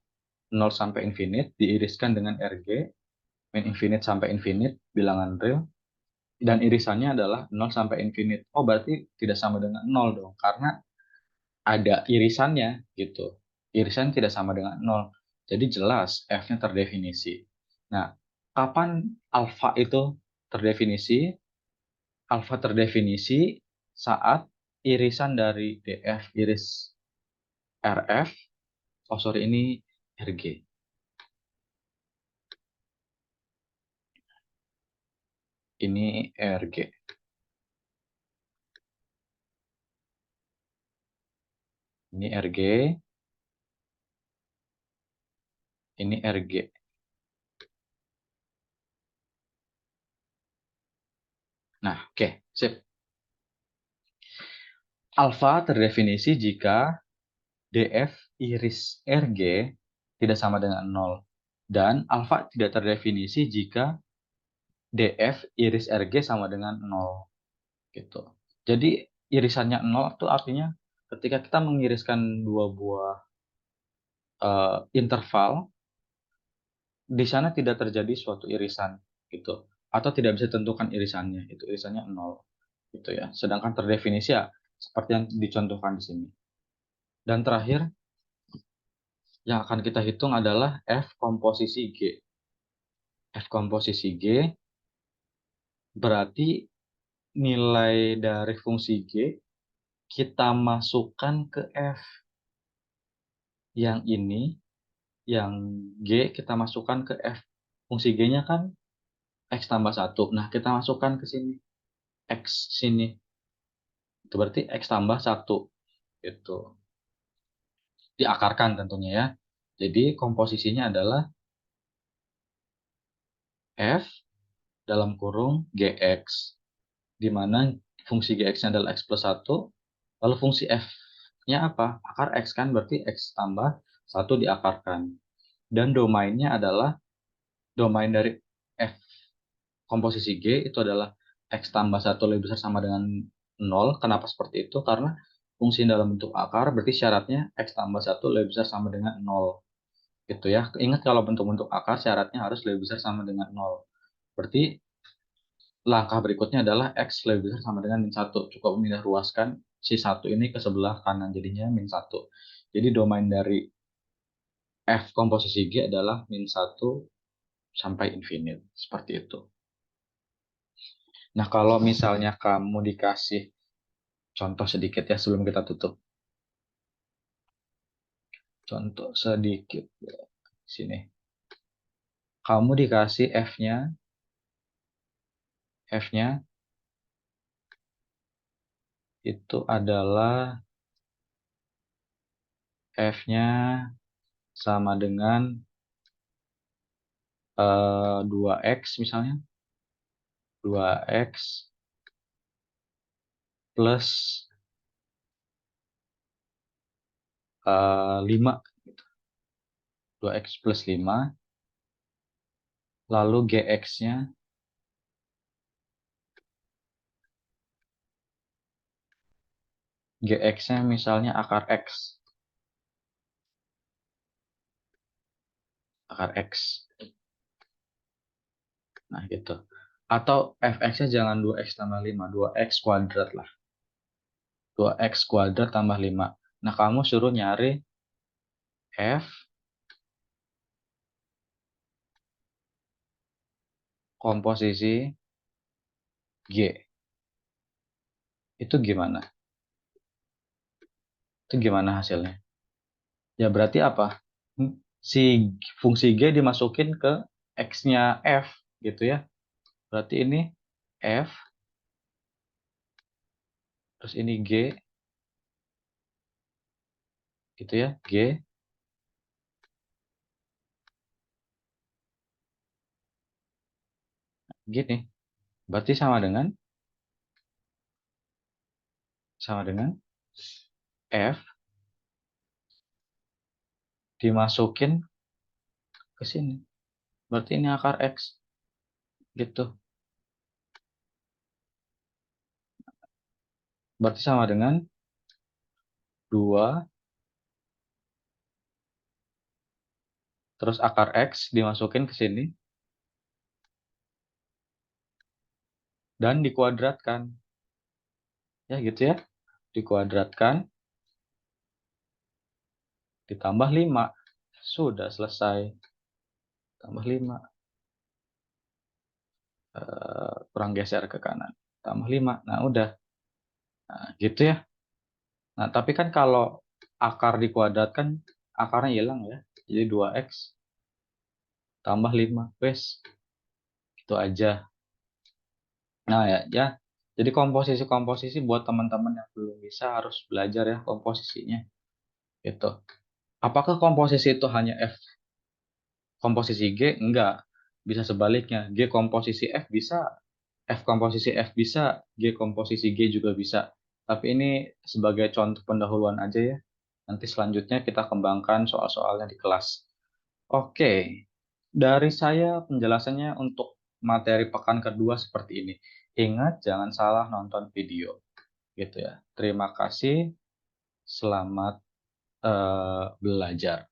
0 sampai infinite diiriskan dengan RG, min infinite sampai infinite bilangan real, dan irisannya adalah 0 sampai infinite. Oh, berarti tidak sama dengan 0 dong, karena ada irisannya gitu. Irisan tidak sama dengan 0. Jadi jelas F-nya terdefinisi. Nah, kapan alfa itu terdefinisi? Alfa terdefinisi saat irisan dari DF iris RF, oh sorry ini RG. Ini RG. Ini RG. Ini RG. Nah, oke, sip. Alfa terdefinisi jika DF iris RG tidak sama dengan 0. Dan alfa tidak terdefinisi jika DF iris RG sama dengan 0. Gitu. Jadi irisannya 0 itu artinya ketika kita mengiriskan dua buah interval, di sana tidak terjadi suatu irisan gitu. Atau tidak bisa tentukan irisannya, itu irisannya 0 gitu ya. Sedangkan terdefinisi ya seperti yang dicontohkan di sini. Dan terakhir yang akan kita hitung adalah F komposisi G. F komposisi G berarti nilai dari fungsi G kita masukkan ke F. Yang ini, yang G kita masukkan ke F. Fungsi G-nya kan X tambah 1. Nah, kita masukkan ke sini. X sini. Itu berarti X tambah 1. Gitu. Diakarkan tentunya ya. Jadi komposisinya adalah F dalam kurung GX, di mana fungsi GX-nya adalah X plus 1, lalu fungsi F-nya apa? Akar X kan, berarti X tambah 1 diakarkan. Dan domainnya adalah, domain dari F komposisi G itu adalah X tambah 1 lebih besar sama dengan 0. Kenapa seperti itu? Karena fungsi dalam bentuk akar, berarti syaratnya X tambah 1 lebih besar sama dengan 0. Gitu ya. Ingat kalau bentuk-bentuk akar syaratnya harus lebih besar sama dengan 0. Berarti langkah berikutnya adalah X lebih besar sama dengan min 1. Cukup memindah ruaskan si 1 ini ke sebelah kanan, jadinya min 1. Jadi domain dari F komposisi G adalah min 1 sampai infinite. Seperti itu. Nah, kalau misalnya kamu dikasih contoh sedikit ya sebelum kita tutup. Contoh sedikit. Sini. Kamu dikasih F-nya F-nya itu adalah F-nya sama dengan 2x misalnya. 2x plus 5. 2x plus 5. Lalu gx-nya misalnya akar x. Akar x. Nah, gitu. Atau fx-nya jangan 2x tambah 5, 2x kuadrat lah. 2x kuadrat tambah 5. Nah, kamu suruh nyari f komposisi g. Itu gimana? Itu gimana hasilnya? Ya berarti apa? Si fungsi g dimasukin ke x-nya f gitu ya. Berarti ini f, terus ini g gitu ya, g. Gini. Berarti sama dengan f dimasukin ke sini. Berarti ini akar x gitu. Berarti sama dengan 2 terus akar x dimasukin ke sini dan dikuadratkan. Ya gitu ya. Dikuadratkan ditambah 5. Sudah selesai. Tambah 5. Kurang geser ke kanan. Tambah 5. Nah, udah. Nah, gitu ya. Nah, tapi kan kalau akar dikuadratkan, akarnya hilang ya. Jadi 2x tambah 5. Wes, itu aja. Nah, ya. Jadi komposisi-komposisi buat teman-teman yang belum bisa harus belajar ya komposisinya. Gitu. Apakah komposisi itu hanya F komposisi G? Enggak. Bisa sebaliknya. G komposisi F bisa, F komposisi F bisa, G komposisi G juga bisa. Tapi ini sebagai contoh pendahuluan aja ya. Nanti selanjutnya kita kembangkan soal-soalnya di kelas. Oke, dari saya penjelasannya untuk materi pekan kedua seperti ini. Ingat, jangan salah nonton video. Gitu ya. Terima kasih. Selamat belajar.